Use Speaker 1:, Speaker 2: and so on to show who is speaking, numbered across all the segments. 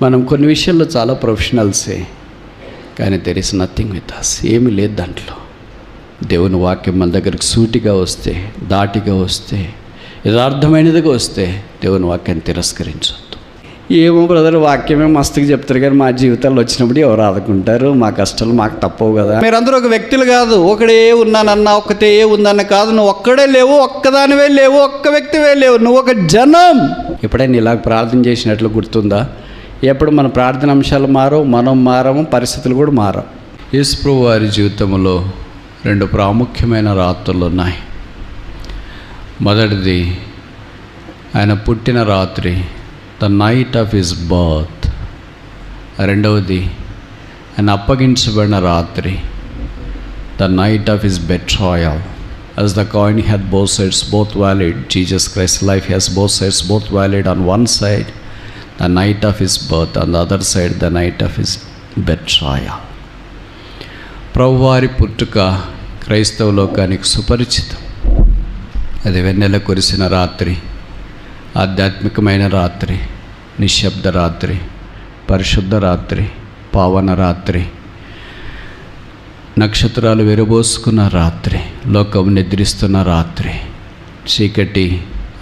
Speaker 1: మనం కొన్ని విషయాల్లో చాలా ప్రొఫెషనల్సే, కానీ there is nothing with us. ఏమీ లేదు దాంట్లో. దేవుని వాక్యం మన దగ్గరికి సూటిగా వస్తే, దాటిగా వస్తే, యథార్థమైనదిగా వస్తే దేవుని వాక్యాన్ని తిరస్కరించొద్దు. ఏమో బ్రదర్, వాక్యమే మస్తుగా చెప్తారు కానీ మా జీవితాల్లో వచ్చినప్పుడు ఎవరు ఆదుకుంటారు, మా కష్టాలు మాకు తప్పవు కదా. మీరందరూ ఒక వ్యక్తులు కాదు, ఒకడే ఉన్నానన్నా ఒక్కతే ఉందన్న కాదు. నువ్వు ఒక్కడే లేవు, ఒక్కదానివే లేవు, ఒక్క వ్యక్తివే లేవు, నువ్వు ఒక జనం. ఎప్పుడైనా ఇలాగ ప్రార్థన చేసినట్లు గుర్తుందా? ఎప్పుడు మన ప్రార్థన అంశాలు మారవు, మనం మారము, పరిస్థితులు కూడా మారవు. యేసు ప్రభువు వారి జీవితంలో 2 ప్రాముఖ్యమైన రాత్రులు ఉన్నాయి. మొదటిది ఆయన పుట్టిన రాత్రి, the night of his birth. రెండవది ఆయన అప్పగించబడిన రాత్రి, the night of his betrayal. As the coin had both sides, both valid, Jesus Christ's life has both sides, both valid. On one side the night of his birth, on the other side the night of his betrayal. ప్రభువారి పుట్టుక క్రైస్తవ లోకానికి సుపరిచితం. అది వెన్నెల కురిసిన రాత్రి, ఆధ్యాత్మికమైన రాత్రి, నిశ్శబ్ద రాత్రి, పరిశుద్ధ రాత్రి, పావన రాత్రి, నక్షత్రాలు విరబోసుకున్న రాత్రి, లోకం నిద్రిస్తున్న రాత్రి, చీకటి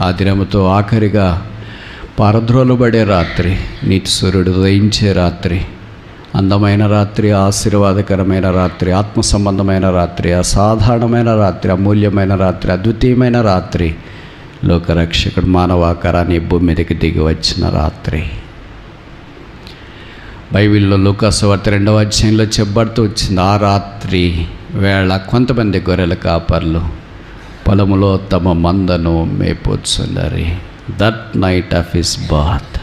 Speaker 1: ఆదిరముతో ఆఖరిగా పారద్రోలుబడే రాత్రి, నీతి సూర్యుడు ఉదయించే రాత్రి, అందమైన రాత్రి, ఆశీర్వాదకరమైన రాత్రి, ఆత్మ సంబంధమైన రాత్రి, అసాధారణమైన రాత్రి, అమూల్యమైన రాత్రి, అద్వితీయమైన రాత్రి, లోకరక్షకుడు మానవాకారాన్ని భూమి మీదకి దిగి వచ్చిన రాత్రి. బైబిల్లో లూకాసు సువార్త 2వ అధ్యాయంలో చెప్పబడుతూ వచ్చింది. ఆ రాత్రి వేళ కొంతమంది గొర్రెల కాపర్లు పొలములో తమ మందను మేపుచుండరి. That night of his birth.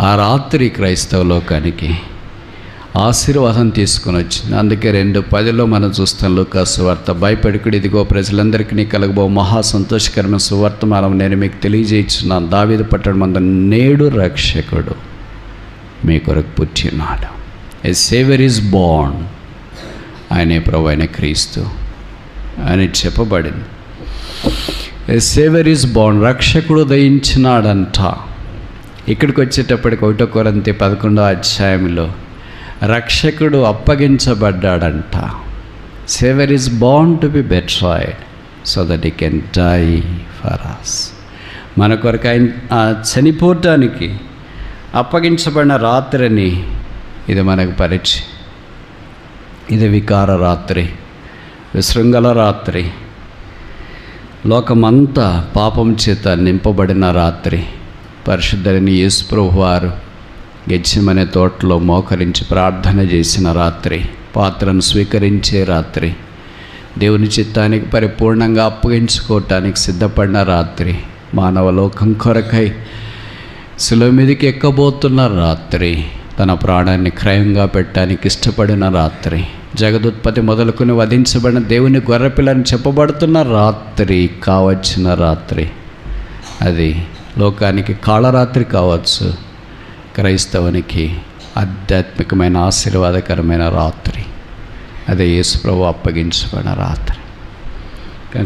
Speaker 1: ఆ రాత్రి క్రైస్తవ లోకానికి ఆశీర్వాదం తీసుకుని వచ్చింది. అందుకే 2:10 మనం చూస్తాం లూకాసు సువార్త. భయపడకుడి, ఇదిగో ప్రజలందరికీ కలగబో మహా సంతోషకరమైన సువార్తమానం నేను మీకు తెలియజేయించున్నాను. దావీదు పట్టణం మందు నేడు రక్షకుడు మీ కొరకు పుట్టినాడు. A saviour is born. ఆయనే ప్రభు, ఆయన క్రీస్తు అని చెప్పబడింది. A saviour is born. రక్షకుడు దయించినాడంట. ఇక్కడికి వచ్చేటప్పటికి 1 కొరింథీ 11వ అధ్యాయంలో రక్షకుడు అప్పగించబడ్డాడంట. Saviour is born to be betrayed so that he can die for us. మన కొరకు ఆయన చనిపోవటానికి అప్పగించబడిన రాత్రిని ఇది మనకు పరిచయం. ఇది వికార రాత్రి, విశృంఖల రాత్రి, లోకమంతా పాపం చేత నింపబడిన రాత్రి. పరిశుద్ధుడైన యేసు ప్రభువు వారు గెత్సేమనే తోటలో మోకరించి ప్రార్థన చేసిన రాత్రి, పాత్రను స్వీకరించే రాత్రి, దేవుని చిత్తానికి పరిపూర్ణంగా అప్పగించుకోవటానికి సిద్ధపడిన రాత్రి, మానవ లోకం కొరకై శిలువ మీదకి ఎక్కబోతున్న రాత్రి, తన ప్రాణాన్ని క్రయంగా పెట్టడానికి ఇష్టపడిన రాత్రి, జగదుత్పత్తి మొదలుకొని వధించబడిన దేవుని గొర్రెపిల్లని చెప్పబడుతున్న రాత్రి కావచ్చిన రాత్రి. అది లోకానికి కాళరాత్రి కావచ్చు, క్రైస్తవునికి ఆధ్యాత్మికమైన ఆశీర్వాదకరమైన రాత్రి. అదే యేసు ప్రభువు అప్పగించబడిన రాత్రి.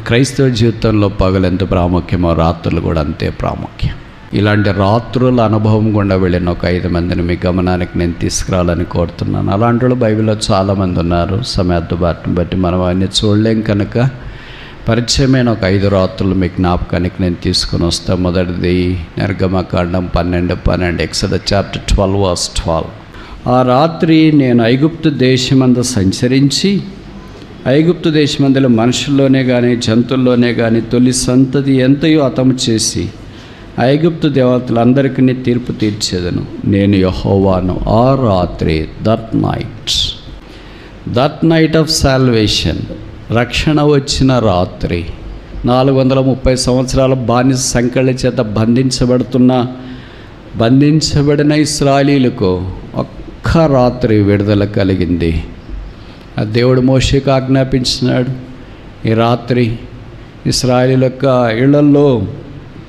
Speaker 1: క్రైస్తవ జీవితంలో పగలు ఎంత ప్రాముఖ్యమో రాత్రులు కూడా అంతే ప్రాముఖ్యం. ఇలాంటి రాత్రుల అనుభవం గుండా వెళ్ళిన ఒక 5 మందిని మీ గమనానికి నేను తీసుకురావాలని కోరుతున్నాను. అలాంటి వాళ్ళు బైబిల్లో చాలామంది ఉన్నారు. సమయాన్ని బట్టి మనం అవన్నీ చూడలేం కనుక పరిచయమైన ఒక 5 రాత్రులు మీ జ్ఞాపకానికి నేను తీసుకుని వస్తాను. మొదటిది నిర్గమకాండం 12:12, ఎక్సోడస్ చాప్టర్ 12:12. ఆ రాత్రి నేను ఐగుప్తు దేశమందు సంచరించి, ఐగుప్తు దేశమందులో మనుషుల్లోనే కానీ జంతువుల్లోనే కానీ తొలి సంతతి ఎంతయో హతము చేసి ఐగుప్తు దేవతలందరికీ తీర్పు తీర్చేదను. నేను యెహోవాను. ఆ రాత్రి, దట్ నైట్ ఆఫ్ సాల్వేషన్, రక్షణ వచ్చిన రాత్రి. 430 సంవత్సరాల బానిస సంకెళ్ళ చేత బంధించబడిన ఇశ్రాయేలీయులకు ఒక్క రాత్రి విడుదల కలిగింది. ఆ దేవుడు మోషేకు ఆజ్ఞాపించినాడు, ఈ రాత్రి ఇశ్రాయేలీయుల యొక్క ఇళ్లలో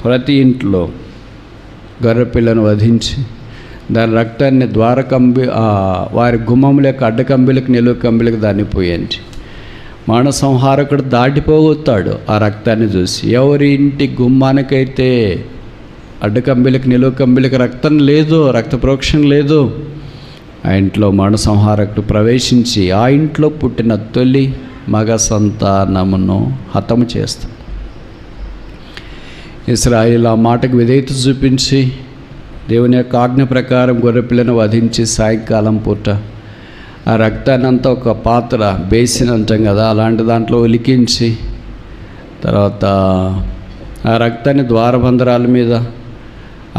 Speaker 1: ప్రతి ఇంట్లో గొర్రెపిల్లను వధించి దాని రక్తాన్ని వారి గుమ్మముల యొక్క అడ్డకంబిలకు నిలువ కంబిలకు దాన్ని పోయించి మానవ సంహారకుడు దాటిపోతాడు. ఆ రక్తాన్ని చూసి ఎవరి ఇంటి గుమ్మానికైతే అడ్డు కంబిలికి నిలువు కంబిలికి రక్తం లేదు, రక్త ప్రోక్షణ లేదు. ఆ ఇంట్లో మరణ సంహారకుడు ప్రవేశించి ఆ ఇంట్లో పుట్టిన తొలి మగ సంతానమును హతము చేస్తాడు. ఇశ్రాయేలు ఆ మాటకు విధేయత చూపించి దేవుని యొక్క ఆజ్ఞ ప్రకారం గొర్రెపిల్లను వధించి సాయంకాలం పూట ఆ రక్తాన్ని అంతా ఒక పాత్ర బేసిన్ అంటాం కదా, అలాంటి దాంట్లో ఒలికించి తర్వాత ఆ రక్తాన్ని ద్వారబంధరాల మీద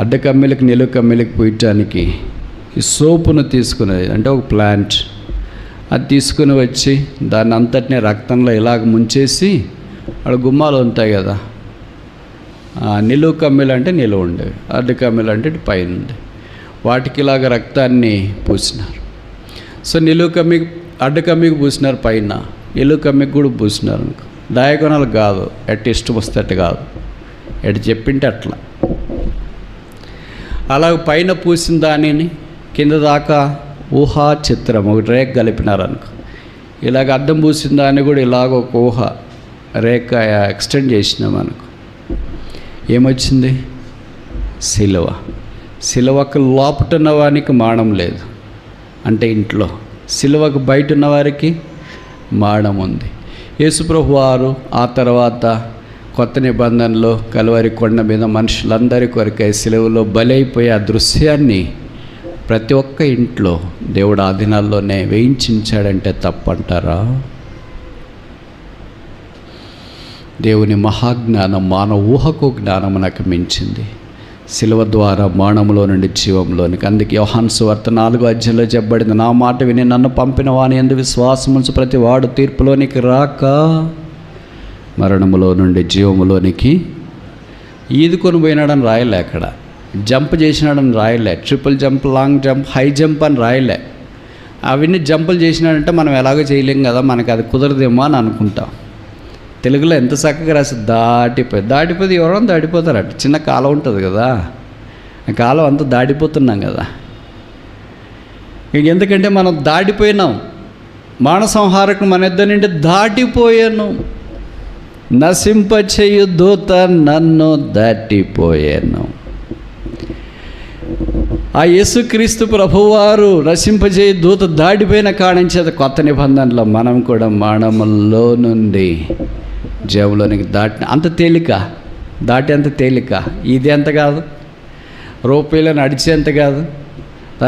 Speaker 1: అడ్డ కమ్మిలకి నిలువు కమ్మిలకి పూయటానికి ఈ సోపును తీసుకునేది, అంటే ఒక ప్లాంట్ అది తీసుకుని వచ్చి దాన్ని అంతటినీ రక్తంలో ఇలాగ ముంచేసి అక్కడ గుమ్మాలు ఉంటాయి కదా, నిలువు కమ్మిలు అంటే నిలువు ఉండేవి, అడ్డు కమ్మిలు అంటే పైన ఉండే, వాటికి ఇలాగ రక్తాన్ని పూసినారు. సో నిలువు కమ్మికి అడ్డు కమ్మికి పూసినారు, పైన నిలువు కమ్మికి కూడా పూసినారు. డయాగోనల్ కాదు, ఎట్ ఇష్టం వస్తే అట్టు కాదు, ఎటు చెప్పింటే అట్లా. అలాగ పైన పూసిన దానిని కింద దాకా ఊహా చిత్రం ఒక రేఖ కలిపినారనుకో. ఇలాగ అద్దం పూసిన దాన్ని కూడా ఇలాగ ఒక ఊహ రేఖ ఎక్స్టెండ్ చేసినామనుకో, ఏమొచ్చింది? సిలువ. సిలువకు లోపట ఉన్నవానికి మానం లేదు, అంటే ఇంట్లో. సిలువకు బయట ఉన్నవారికి మానం ఉంది. యేసుప్రభు వారు ఆ తర్వాత కొత్త నిబంధనలో కలువరి కొండ మీద మనుషులందరి కొరకై సిలువలో బలైపోయే ఆ దృశ్యాన్ని ప్రతి ఒక్క ఇంట్లో దేవుడు ఆ దినాల్లోనే వేయించాడంటే తప్పంటారా? దేవుని మహాజ్ఞానం మానవ ఊహకు జ్ఞానమునకు మించింది. సిలువ ద్వారా మరణములో నుండి జీవంలోనికి. అందుకే యోహాను సువార్త 4వ అధ్యాయంలో చెప్పబడింది, నా మాట విని నన్ను పంపిన వాని యందు విశ్వాసముంచు ప్రతి వాడు తీర్పులోనికి రాక మరణములో నుండి జీవములోనికి ఈదుకొని పోయినాడని రాయలే, అక్కడ జంప్ చేసినాడని రాయలే, triple jump, long jump, high jump అని రాయలే. అవన్నీ జంపులు చేసినాడంటే మనం ఎలాగో చేయలేం కదా, మనకు అది కుదరదేమో అని అనుకుంటాం. తెలుగులో ఎంత చక్కగా రాసి దాటిపోయి ఎవరైనా దాటిపోతారట. చిన్న కాలం ఉంటుంది కదా, ఆ కాలం అంతా దాటిపోతున్నాం కదా. ఎందుకంటే మనం దాటిపోయినాం. మానసంహారకుడు మన ఇద్దరి నుండి దాటిపోయాను, నశింపచేయు దూత నన్ను దాటిపోయాను. ఆ యేసుక్రీస్తు ప్రభువారు నశింపజేయు దూత దాటిపోయిన కాడించేత కొత్త నిబంధనలో మనం కూడా మరణములో నుండి జీవంలోనికి అంత తేలిక, అంత తేలిక. ఇది ఎంత కాదు, రూపాయలు నడిచేంత కాదు,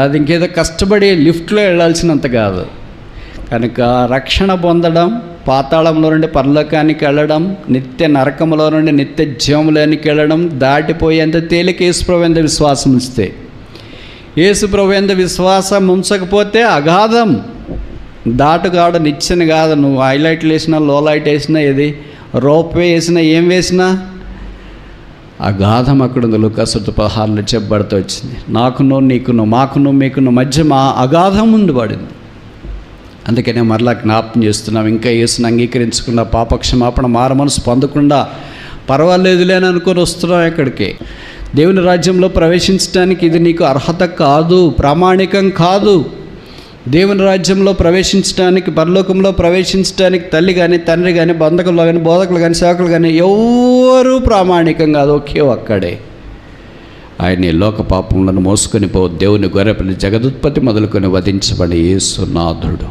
Speaker 1: అది ఇంకేదో కష్టపడి లిఫ్ట్లో వెళ్ళాల్సినంత కాదు. కనుక రక్షణ పొందడం, పాతాళంలో నుండి పరలోకానికి వెళ్ళడం, నిత్య నరకంలో నుండి నిత్య జీవంలోనికి వెళ్ళడం దాటిపోయేంత తేలిక యేసుప్రభు యందు విశ్వాసం ఉంచితే. యేసుప్రభు యందు విశ్వాసం ఉంచకపోతే అగాధం. దాటుగాడు నిచ్చెన కాదు, నువ్వు హైలైట్లు వేసినా, లో లైట్ వేసినా, ఏది రోప్వే వేసినా, ఏం వేసినా అగాధం అక్కడ ఉంది. లూకాసు 16 చెప్పబడుతూ వచ్చింది, నాకును నీకును, మాకును మీకును మధ్య మా అగాధం ముందు పడింది. అందుకనే మరలా జ్ఞాపకం చేస్తున్నాం, ఇంకా యేసుని అంగీకరించకుండా, పాపక్షమాపణ మారు మనసు పొందకుండా పర్వాలేదులే అని అనుకొని వస్తున్నాం ఇక్కడికి. దేవుని రాజ్యంలో ప్రవేశించడానికి ఇది నీకు అర్హత కాదు, ప్రామాణికం కాదు. దేవుని రాజ్యంలో ప్రవేశించడానికి, పరలోకంలో ప్రవేశించడానికి తల్లి కానీ, తండ్రి కానీ, బంధకులు కానీ, బోధకులు కానీ, సేవకులు కానీ ఎవరూ ప్రామాణికం కాదు. ఒకే ఒక్కడే ఆయన లోక పాపములను మోసుకొని దేవుని గొర్రెపిల్ల జగదుత్పత్తి మొదలుకొని వధించబడి యేసునాథుడు.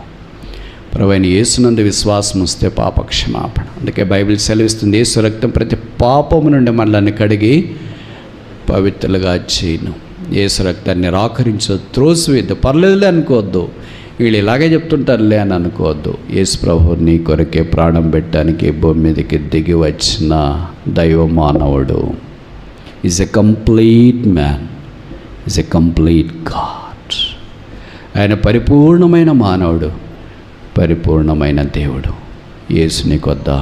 Speaker 1: ప్రభువైన యేసునందు విశ్వాసం వస్తే పాపక్షమాపణ. అందుకే బైబిల్ సెలవిస్తుంది, యేసు రక్తం ప్రతి పాపము నుండి మనల్ని కడిగి పవిత్రులుగా చేయను. యేసు రక్తాన్ని నిరాకరించు, త్రోసివేద్దు, పర్లేదులే అనుకోవద్దు, వీళ్ళు ఇలాగే చెప్తుంటారులే అని అనుకోవద్దు. యేసు ప్రభు నీ కొరకే ప్రాణం పెట్టడానికి భూమి మీదకి దిగి వచ్చిన దైవ మానవుడు. Is a complete man, is a complete God. ఆయన పరిపూర్ణమైన మానవుడు, పరిపూర్ణమైన దేవుడు. యేసు నీకొద్దా?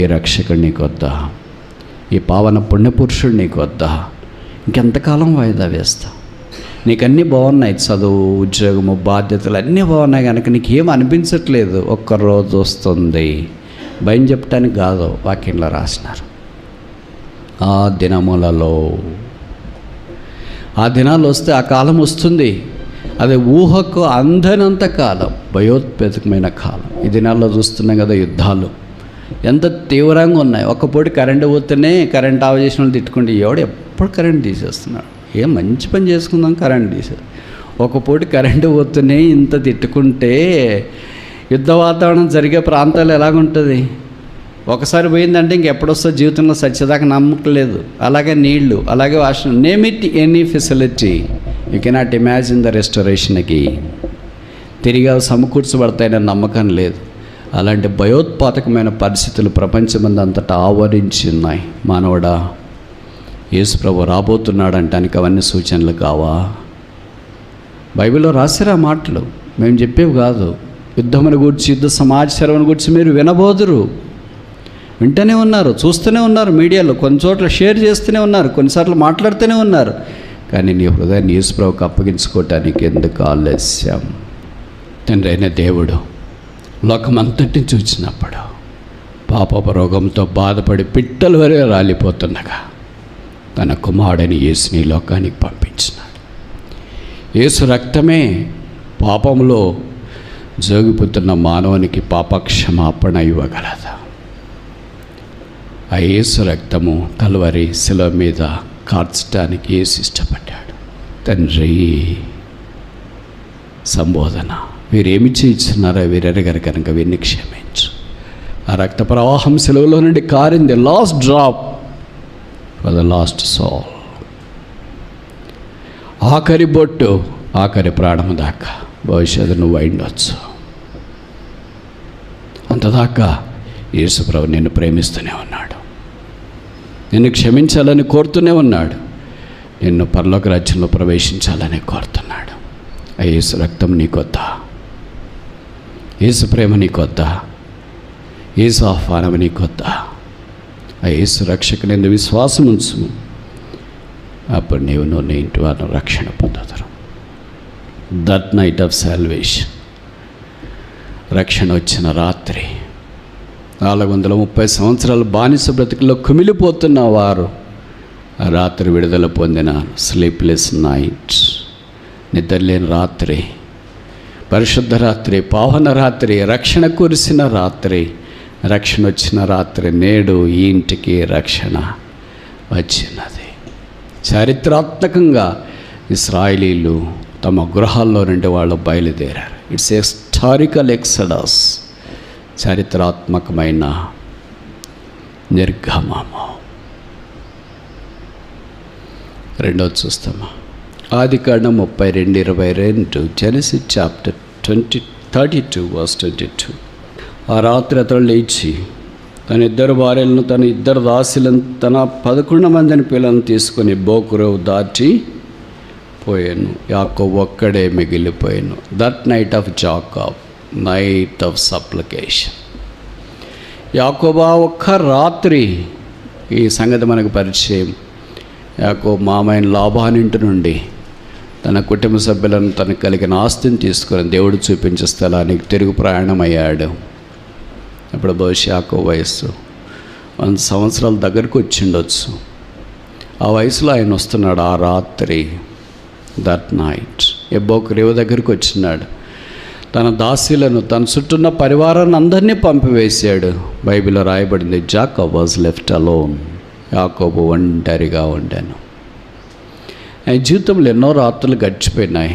Speaker 1: ఈ రక్షకుడు నీకొద్దా? ఈ పావన పుణ్యపురుషుడు నీకొద్దా? ఇంకెంతకాలం వాయిదా వేస్తా? నీకన్నీ బాగున్నాయి, చదువు, ఉద్యోగము, బాధ్యతలు అన్నీ బాగున్నాయి కనుక నీకేం అనిపించట్లేదు. ఒక్కరోజు వస్తుంది, భయం చెప్పడానికి కాదు, వాక్యంలో రాసినారు, ఆ దినములలో. ఆ దినాలు వస్తే ఆ కాలం వస్తుంది, అది ఊహకు అందనంత కాలం, భయోత్పేతకమైన కాలం. ఈ దినాల్లో చూస్తున్నాం కదా, యుద్ధాలు, ఎంత తీవ్రంగా ఉన్నాయి. ఒక్కపూట కరెంటు పోతేనే కరెంట్ ఆఫ్ చేసిన వాళ్ళు తిట్టుకుంటే ఎవడు ఎప్పుడు కరెంట్ తీసేస్తున్నాడు, ఏం మంచి పని చేసుకుందాం కరెంట్ తీసేది. ఒకపూట కరెంటు పోతేనే ఇంత తిట్టుకుంటే యుద్ధ వాతావరణం జరిగే ప్రాంతాలు ఎలాగుంటుంది? ఒకసారి పోయిందంటే ఇంకెప్పుడొస్తో జీవితంలో సచ్చేదాకా నమ్మకలేదు. అలాగే నీళ్లు, అలాగే wash, name it any facility, you cannot imagine the రెస్టరేషన్కి తిరిగి సమకూర్చబడతాయనే నమ్మకం లేదు. అలాంటి భయోత్పాతకమైన పరిస్థితులు ప్రపంచమంతా అంతటా ఆవరించి ఉన్నాయి. మానవుడా, యేసుప్రభు రాబోతున్నాడు అంటానికి అవన్నీ సూచనలు కావా? బైబిల్లో రాసిరా మాటలు, మేము చెప్పేవి కాదు. యుద్ధమును గూర్చి, యుద్ధ సమాచారం గురించి మీరు వినబోదురు. వింటూనే ఉన్నారు, చూస్తూనే ఉన్నారు, మీడియాలో కొన్ని చోట్ల షేర్ చేస్తూనే ఉన్నారు, కొన్నిసార్లు మాట్లాడుతూనే ఉన్నారు. కానీ నీ హృదయాన్ని యేసుప్రభువుకు అప్పగించుకోవటానికి ఎందుకు ఆలస్యం? తండ్రి అయిన దేవుడు లోకమంతటిని చూచినప్పుడు పాపపు రోగంతో బాధపడి పిట్టల వరే రాలిపోతుండగా తన కుమారుడని యేసుని లోకానికి పంపించినాడు. యేసు రక్తమే పాపంలో జోగిపోతున్న మానవునికి పాపక్షమాపణ ఇవ్వగలదా? ఆ యేసు రక్తము కల్వరి శిలువ మీద కార్చడానికి యేసు ఇష్టపడ్డాడు. తండ్రి సంబోధన, వీరేమి చేయించున్నారో వీరెరగరు కనుక వీరిని క్షమించు. ఆ రక్త ప్రవాహం శిలువలో నుండి కారింది, last drop for the last soul. ఆఖరి బొట్టు, ఆఖరి ప్రాణము దాకా భవిష్యత్తు నువ్వు అయిండొచ్చు. అంతదాకా యేసుప్రభు నిన్ను ప్రేమిస్తూనే ఉన్నాడు, నిన్ను క్షమించాలని కోరుతూనే ఉన్నాడు, నిన్ను పరలోక రాజ్యంలో ప్రవేశించాలని కోరుతున్నాడు. ఆ యేసు రక్తం నీకొద్దా? యేసు ప్రేమ నీకొద్దా? యేసు ఆహ్వానం నీకొద్దా? ఆ యేసు రక్షకుని విశ్వాసం ఉంచు. అప్పుడు నువ్వు నీ ఇంటి వారిని రక్షణ పొందుతారు. దట్ నైట్ ఆఫ్ సాల్వేషన్, రక్షణ వచ్చిన రాత్రి, 430 సంవత్సరాల బానిస బ్రతుకుల్లో కుమిలిపోతున్న వారు ఆ రాత్రి విడుదల పొందిన స్లీప్లెస్ నైట్, నిద్రలేని రాత్రి, పరిశుద్ధ రాత్రి, పావన రాత్రి, రక్షణ కురిసిన రాత్రి, రక్షణ వచ్చిన రాత్రి. నేడు ఈ ఇంటికి రక్షణ వచ్చినది. చారిత్రాత్మకంగా ఇశ్రాయేలీలు తమ గృహాల్లో నుండి వాళ్ళు బయలుదేరారు. ఇట్స్ ఏ హిస్టారికల్ ఎక్సడస్, చారిత్రాత్మకమైన నిర్గమము. రెండోది చూస్తామా? ఆదికాండం 32:22, జెనసిస్ చాప్టర్ 32 verse 22. ఆ రాత్రి అతడు లేచి తన 2 భార్యలను, తన 2 దాసులను, తన 11 మందిని పిల్లలను తీసుకొని బోకురోవు దాటి పోయాను. యాకోబు ఒక్కడే మిగిలిపోయాను. That night of Jacob, night of supplication. యాకోబు ఒక్క రాత్రి, ఈ సంగతి మనకు పరిచయం. యాకోబు మామయ్య లాబాను ఇంటి నుండి తన కుటుంబ సభ్యులను, తనకు కలిగిన ఆస్తిని తీసుకొని దేవుడు చూపించే స్థలానికి తిరుగు ప్రయాణం అయ్యాడు. అప్పుడు బహుశా యాకోబు వయస్సు 100 సంవత్సరాల దగ్గరకు వచ్చిండొచ్చు. ఆ వయసులో ఆయన వస్తున్నాడు. ఆ రాత్రి, దట్ నైట్, ఎబ్బోకు రేవు దగ్గరికి వచ్చినాడు. తన దాసీలను, తన చుట్టూన్న పరివారాన్ని అందరినీ పంపివేశాడు. బైబిల్లో రాయబడింది, జాకబ్ వాజ్ లెఫ్ట్ అలోన్. యాకోబు ఒంటరిగా ఉండాను. ఆయన జీవితంలో ఎన్నో రాత్రులు గడిచిపోయినాయి.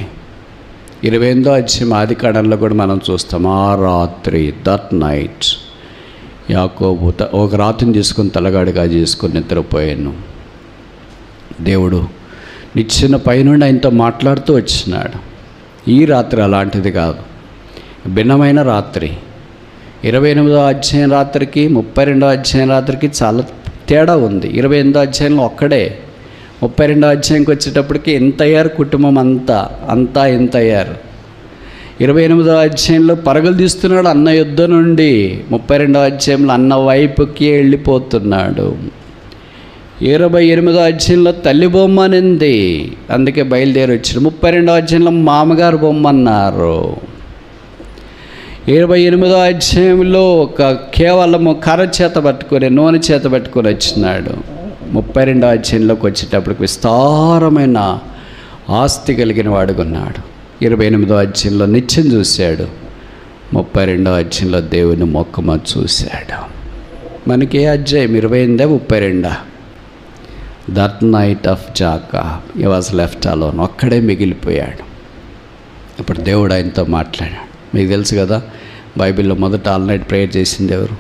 Speaker 1: 28వ అధ్యాయం ఆదికాండంలో కూడా మనం చూస్తాం. ఆ రాత్రి, దట్ నైట్, యాకోబు ఒక రాత్రిని తీసుకొని తలగాడిగా చేసుకొని నిద్రపోయాను. దేవుడు నిచ్చెన పైనుండి ఆయనతో మాట్లాడుతూ వచ్చినాడు. ఈ రాత్రి అలాంటిది కాదు, భిన్నమైన రాత్రి. 28వ అధ్యాయం రాత్రికి 32వ అధ్యాయం రాత్రికి చాలా తేడా ఉంది. 28వ అధ్యాయంలో ఒక్కడే, 32వ అధ్యాయంకి వచ్చేటప్పటికి ఎంత అయ్యారు కుటుంబం అంతా ఎంత అయ్యారు. 28వ అధ్యాయంలో పరుగులు తీస్తున్నాడు అన్న యుద్ధం నుండి. 32వ అధ్యాయంలో అన్న వైపుకి వెళ్ళిపోతున్నాడు. 28వ అధ్యాయంలో తల్లి బొమ్మ అనింది, అందుకే బయలుదేరి వచ్చారు. 32వ అధ్యాయంలో మామగారు బొమ్మ అన్నారు. 28వ అధ్యాయంలో కేవలము కర్ర చేత పట్టుకొని, నూనె చేత పట్టుకొని వచ్చినాడు. 32వ అధ్యాయంలోకి వచ్చేటప్పటికి విస్తారమైన ఆస్తి కలిగిన వాడుకున్నాడు. 28వ అధ్యాయంలో నిత్యం చూశాడు. 32వ అధ్యాయంలో దేవుని మొక్కమ చూశాడు. మనకి ఏ అధ్యాయం 28, 32? That night of జాకా he was left alone. ఒక్కడే మిగిలిపోయాడు. ఇప్పుడు దేవుడు ఆయనతో మాట్లాడాడు. మీకు తెలుసు కదా, బైబిల్లో మొదట ఆల్ నైట్ ప్రేయర్ చేసింది ఎవరు?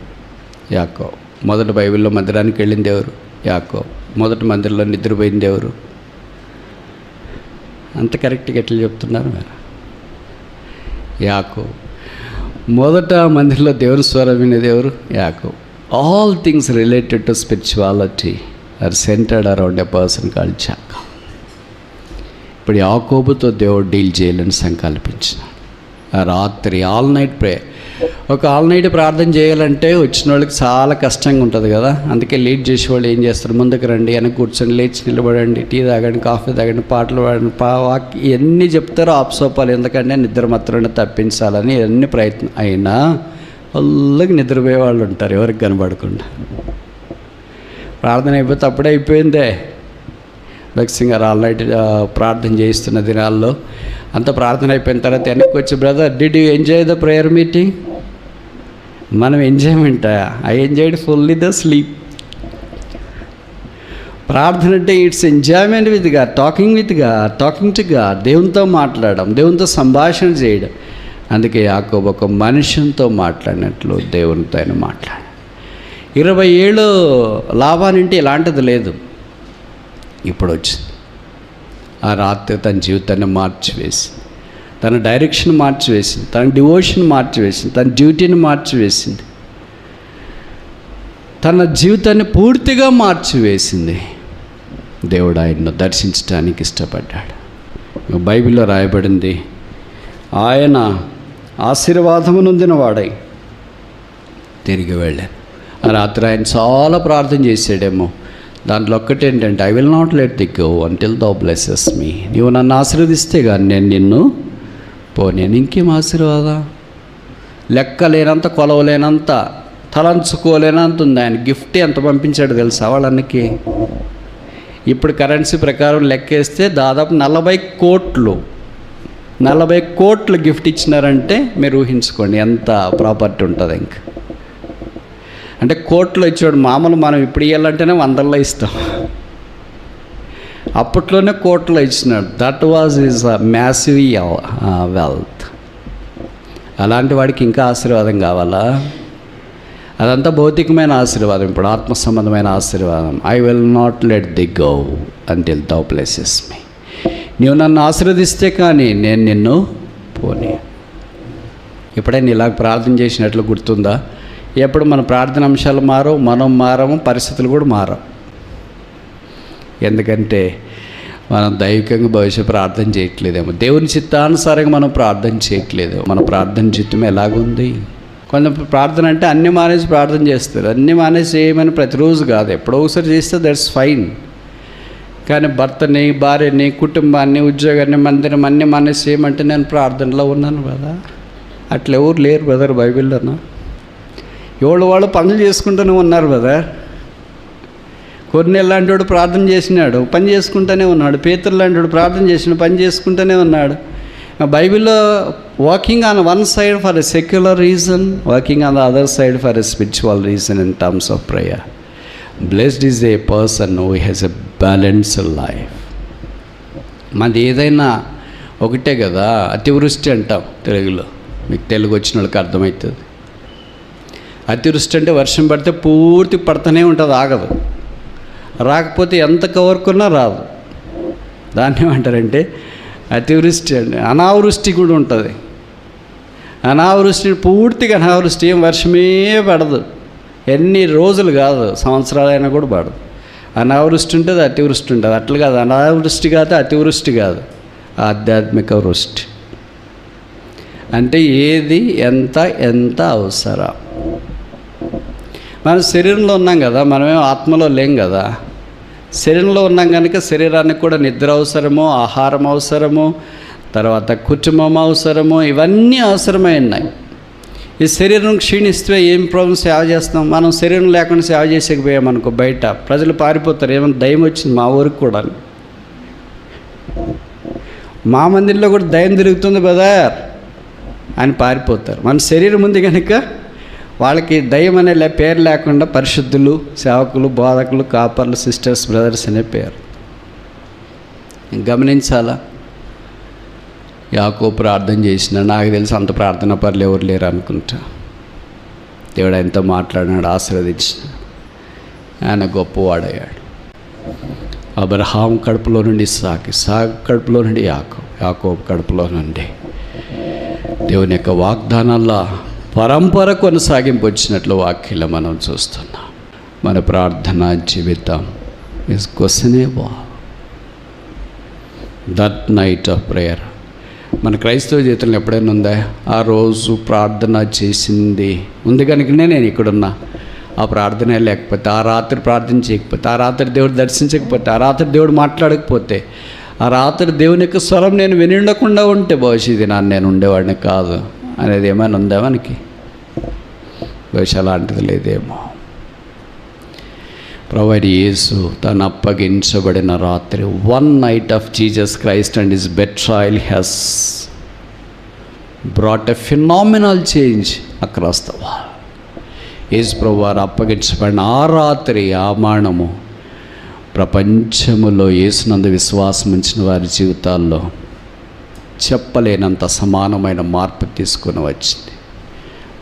Speaker 1: యాకోబు. మొదట బైబిల్లో మందిరానికి వెళ్ళింది ఎవరు? యాకోబు. మొదట మందిరంలో నిద్రపోయింది ఎవరు? అంత కరెక్ట్గా ఎట్లా చెప్తున్నారు మీరు? యాకోబు. మొదట మందిరంలో దేవుని స్వరం వినేది ఎవరు? యాకోబు. All things related to spirituality are centered around a person called Jacob. ఇప్పుడు యాకోబుతో దేవుడు డీల్ చేయాలని సంకల్పించినాడు. ఆ రాత్రి ఆల్ నైట్ ప్రేయర్. ఒక ఆల్ నైట్ ప్రార్థన చేయాలంటే వచ్చిన వాళ్ళకి చాలా కష్టంగా ఉంటుంది కదా. అందుకే లీడ్ చేసేవాళ్ళు ఏం చేస్తారు? ముందుకు రండి, వెనక కూర్చొని, లేచి నిలబడండి, టీ తాగండి, కాఫీ తాగండి, పాటలు పాడండి, ఇవన్నీ చెప్తారో ఆప్సోపాలు. ఎందుకంటే నిద్ర మాత్రాన్ని తప్పించాలని ఇవన్నీ ప్రయత్నం అయినా వాళ్ళకి నిద్రపోయే వాళ్ళు ఉంటారు, ఎవరికి కనబడకుండా. ప్రార్థన అయిపోతే అప్పుడే అయిపోయిందే. భక్సింగ్ గారు ఆల్ నైట్ ప్రార్థన చేయిస్తున్న దినాల్లో అంత ప్రార్థన అయిపోయిన తర్వాత వెనక్కి వచ్చి, brother did you enjoy the prayer meeting? మనం enjoyment, I enjoyed fully the sleep. ప్రార్థన అంటే it's enjoyment with God, talking to God, దేవునితో మాట్లాడడం, దేవునితో సంభాషణ చేయడం. అందుకే యాకోబు ఒక మనుషునితో మాట్లాడినట్లు దేవునితో ఆయన మాట్లాడాడు. 20 ఏళ్ళు లాభానంటే ఇలాంటిది లేదు. ఇప్పుడు వచ్చింది. ఆ రాత్రి తన జీవితాన్ని మార్చివేసింది, తన డైరెక్షన్ మార్చివేసింది, తన డివోషన్ మార్చివేసింది, తన డ్యూటీని మార్చివేసింది, తన జీవితాన్ని పూర్తిగా మార్చివేసింది. దేవుడు ఆయన్ను దర్శించడానికి ఇష్టపడ్డాడు. బైబిల్లో రాయబడింది, ఆయన ఆశీర్వాదము నొందిన వాడై తిరిగి వెళ్ళాను. ఆ రాత్రి ఆయన చాలా ప్రార్థన చేశాడేమో. దాంట్లో ఒక్కటేంటంటే, I will not let thee go until thou blesses me. నీవు నన్ను ఆశీర్వదిస్తే కానీ నేను నిన్ను పోనేను. ఇంకేం ఆశీర్వాదం? లెక్కలేనంత, కొలవలేనంత, తలంచుకోలేనంత ఉంది. ఆయన గిఫ్ట్ ఎంత పంపించాడు తెలుసా వాళ్ళకి? ఇప్పుడు కరెన్సీ ప్రకారం లెక్కేస్తే దాదాపు 40 కోట్లు గిఫ్ట్ ఇచ్చినారంటే మీరు ఊహించుకోండి ఎంత ప్రాపర్టీ ఉంటుంది. ఇంకా అంటే కోట్లు ఇచ్చాడు. మామూలు మనం ఇప్పుడు ఇవ్వాలంటేనే 100లో ఇస్తాం, అప్పట్లోనే కోట్లో ఇచ్చినాడు. That was is massive wealth. అలాంటి వాడికి ఇంకా ఆశీర్వాదం కావాలా? అదంతా భౌతికమైన ఆశీర్వాదం. ఇప్పుడు ఆత్మ సంబంధమైన ఆశీర్వాదం. I will not let thee go until thou blesses me. నీవు నన్ను ఆశీర్వదిస్తే కానీ నేను నిన్ను పోనీ. ఎప్పుడైనా ఇలాగ ప్రార్థన చేసినట్లు గుర్తుందా? ఎప్పుడు మన ప్రార్థన అంశాలు మారవు, మనం మారము, పరిస్థితులు కూడా మారవు. ఎందుకంటే మనం దైవికంగా భవిష్యత్తు ప్రార్థన చేయట్లేదేమో, దేవుని చిత్తానుసారంగా మనం ప్రార్థన చేయట్లేదు. మన ప్రార్థన చిత్తం ఎలాగుంది? కొంత ప్రార్థన అంటే అన్నీ మానేసి ప్రార్థన చేస్తారు. అన్నీ మానేసి చేయమని ప్రతిరోజు కాదు, ఎప్పుడో ఒకసారి చేస్తే దట్స్ ఫైన్. కానీ భర్తని, భార్యని, కుటుంబాన్ని, ఉద్యోగాన్ని, మందిరం అన్నీ మానేసి చేయమంటే నేను ప్రార్థనలో ఉన్నాను కదా. అట్లా ఎవరు లేరు బ్రదర్ బైబిల్లోనా? వాళ్ళు పనులు చేసుకుంటూనే ఉన్నారు బ్రదర్. కొన్నేళ్ళు లాంటి వాడు ప్రార్థన చేసినాడు, పని చేసుకుంటూనే ఉన్నాడు. పేతురు లాంటి వాడు ప్రార్థన చేసిన, పని చేసుకుంటూనే ఉన్నాడు. బైబిల్లో walking on one side for a secular reason, walking on the other side for a spiritual reason in terms of prayer. Blessed is a person who has a balanced life. మనది ఏదైనా ఒకటే కదా, అతివృష్టి అంటాం తెలుగులో. మీకు తెలుగు వచ్చిన వాళ్ళకి అర్థమవుతుంది. అతివృష్టి అంటే వర్షం పడితే పూర్తి పడుతూనే ఉంటుంది, ఆగదు. రాకపోతే ఎంత కవర్కున్నా రాదు. దాన్ని ఏమంటారంటే అతివృష్టి అండి. అనావృష్టి కూడా ఉంటుంది. అనావృష్టి పూర్తిగా అనావృష్టి, ఏం వర్షమే పడదు, ఎన్ని రోజులు కాదు, సంవత్సరాలైనా కూడా పడదు. అనావృష్టి ఉంటుంది, అతివృష్టి ఉంటుంది. అట్లా కాదు, అనావృష్టి కాదు, అతివృష్టి కాదు, ఆధ్యాత్మిక వృష్టి. అంటే ఏది ఎంత అవసరం. మనం శరీరంలో ఉన్నాం కదా, మనమేం ఆత్మలో లేం కదా. శరీరంలో ఉన్నాం కనుక శరీరానికి కూడా నిద్ర అవసరము, ఆహారం అవసరము, తర్వాత కుటుంబం అవసరము, ఇవన్నీ అవసరమై ఉన్నాయి. ఈ శరీరం క్షీణిస్తే ఏం ప్రాబ్లం సేవ చేస్తాం? మనం శరీరం లేకుండా సేవ చేసేకపోయామనుకో, బయట ప్రజలు పారిపోతారు. ఏమైనా దయ్యం వచ్చింది మా ఊరికి కూడా, మా మందిరంలో కూడా దయ్యం తిరుగుతుంది బ్రదర్ అని పారిపోతారు. మన శరీరం ఉంది కనుక వాళ్ళకి దయ్యం అనే పేరు లేకుండా పరిశుద్ధులు, సేవకులు, బోధకులు, కాపర్లు, సిస్టర్స్, బ్రదర్స్ అనే పేరు. గమనించాలా? యాకోబు ప్రార్థన చేసిన, నాకు తెలిసి అంత ప్రార్థన పనులు ఎవరు లేరు అనుకుంటా. దేవుడు ఆయనతో మాట్లాడినాడు, ఆశీర్వదించినాడు, ఆయన గొప్పవాడయ్యాడు. అబ్రహాం కడుపులో నుండి ఇస్సాకు కడుపులో నుండి యాకోబు కడుపులో నుండి దేవుని యొక్క వాగ్దానాల్లో పరంపర కొనసాగింపు వచ్చినట్లు వాక్యంలో మనం చూస్తున్నాం. మన ప్రార్థనా జీవితం is questionable. That night of prayer మన క్రైస్తవ జీవితంలో ఎప్పుడైనా ఉందా? ఆ రోజు ప్రార్థన చేసింది ఉంది కనుకనే నేను ఇక్కడున్నా. ఆ ప్రార్థనే లేకపోతే, ఆ రాత్రి ప్రార్థన చేయకపోతే, ఆ రాత్రి దేవుడు దర్శించకపోతే, ఆ రాత్రి దేవుడు మాట్లాడకపోతే, ఆ రాత్రి దేవుని యొక్క స్వరం నేను విని ఉండకుండా ఉంటే బహుశా ఇది నేను ఉండేవాడిని కాదు అనేది ఏమైనా ఉందా మనకి? బహుశా అలాంటిది లేదేమో. ప్రభువైన యేసు తను అప్పగించబడిన రాత్రి, one knight of Jesus Christ and his betrayal has brought a phenomenal change across the world. యేసు ప్రభువారు అప్పగించబడిన ఆ రాత్రి, ఆ మానము ప్రపంచములో యేసునందు విశ్వాసం ఉంచిన వారి జీవితాల్లో చెప్పలేనంత సమానమైన మార్పు తీసుకుని వచ్చింది.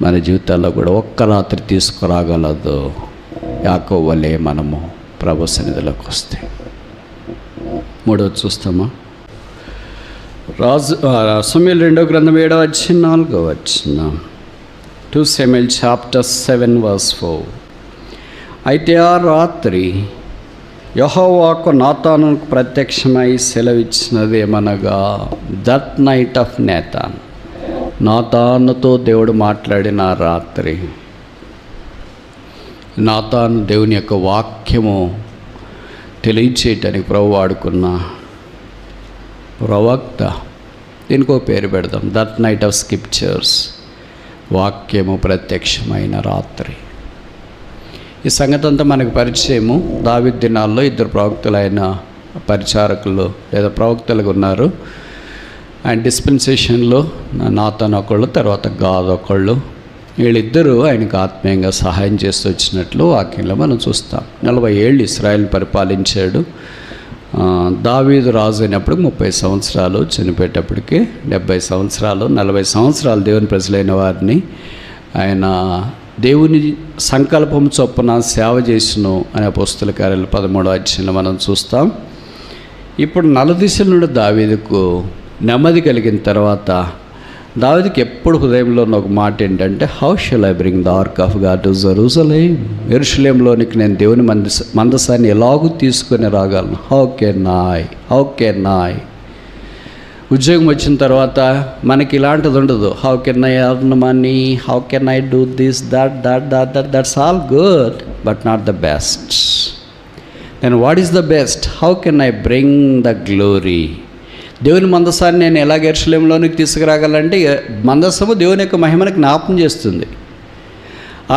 Speaker 1: మన జీవితాల్లో కూడా ఒక్క రాత్రి తీసుకురాగలదు. యాకోబు వలె మనము ప్రభు సన్నిధిలోకి వస్తే. మూడవది చూస్తామా? సమూయేలు 2వ గ్రంథం 7వ అధ్యాయం 4వ వచనం. 2 Samuel chapter 7 verse 4. అయితే ఆ రాత్రి యెహోవాకు నాతానుకు ప్రత్యక్షమై సెలవిచ్చినదేమనగా, దట్ నైట్ ఆఫ్ నేతాన్, నాతానుతో దేవుడు మాట్లాడిన రాత్రి. నాతాను దేవుని యొక్క వాక్యము తెలియచేయటానికి ప్రభు వాడుకున్న ప్రవక్త. దీనికో పేరు పెడదాం, దట్ నైట్ ఆఫ్ స్క్రిప్చర్స్, వాక్యము ప్రత్యక్షమైన రాత్రి. ఈ సంగతి అంతా మనకు పరిచయము. దావీదు దినాల్లో 2 ప్రవక్తలైన పరిచారకులు లేదా ప్రవక్తలుగా ఉన్నారు. ఆయన డిస్పెన్సేషన్లో నాతాను ఒకళ్ళు, తర్వాత గాద్ ఒకళ్ళు. వీళ్ళిద్దరూ ఆయనకు ఆత్మీయంగా సహాయం చేస్తూ వచ్చినట్లు వాక్యంలో మనం చూస్తాం. 40 ఏళ్ళు ఇశ్రాయేల్ పరిపాలించాడు. దావీదు రాజు అయినప్పుడు 30 సంవత్సరాలు, చనిపోయేటప్పటికి 70 సంవత్సరాలు. 40 సంవత్సరాలు దేవుని ప్రజలైన వారిని ఆయన దేవుని సంకల్పం చొప్పున సేవ చేసిను అనే అపోస్తల కార్యాలు 13వ అధ్యాయంలో మనం చూస్తాం. ఇప్పుడు నలుదిశల నుండి దావీదుకు నెమ్మది కలిగిన తర్వాత దావీదుకి ఎప్పుడు హృదయంలో ఒక మాట ఏంటంటే, how shall I bring the ark of God to Jerusalem? యెరూషలేంలోనికి నేను దేవుని మందసాన్ని ఎలాగూ తీసుకొని రాగలను? How can I? ఉద్యోగం వచ్చిన తర్వాత మనకి ఇలాంటిది ఉండదు. How can I earn money, how can I do this, that's all good but not the best. Then what is the best? How can I bring the glory? దేవుని మందసాన్ని నేను ఎలా యెరూషలేంలోనికి తీసుకురాగలంటే, మందసము దేవుని యొక్క మహిమను జ్ఞాపకం చేస్తుంది.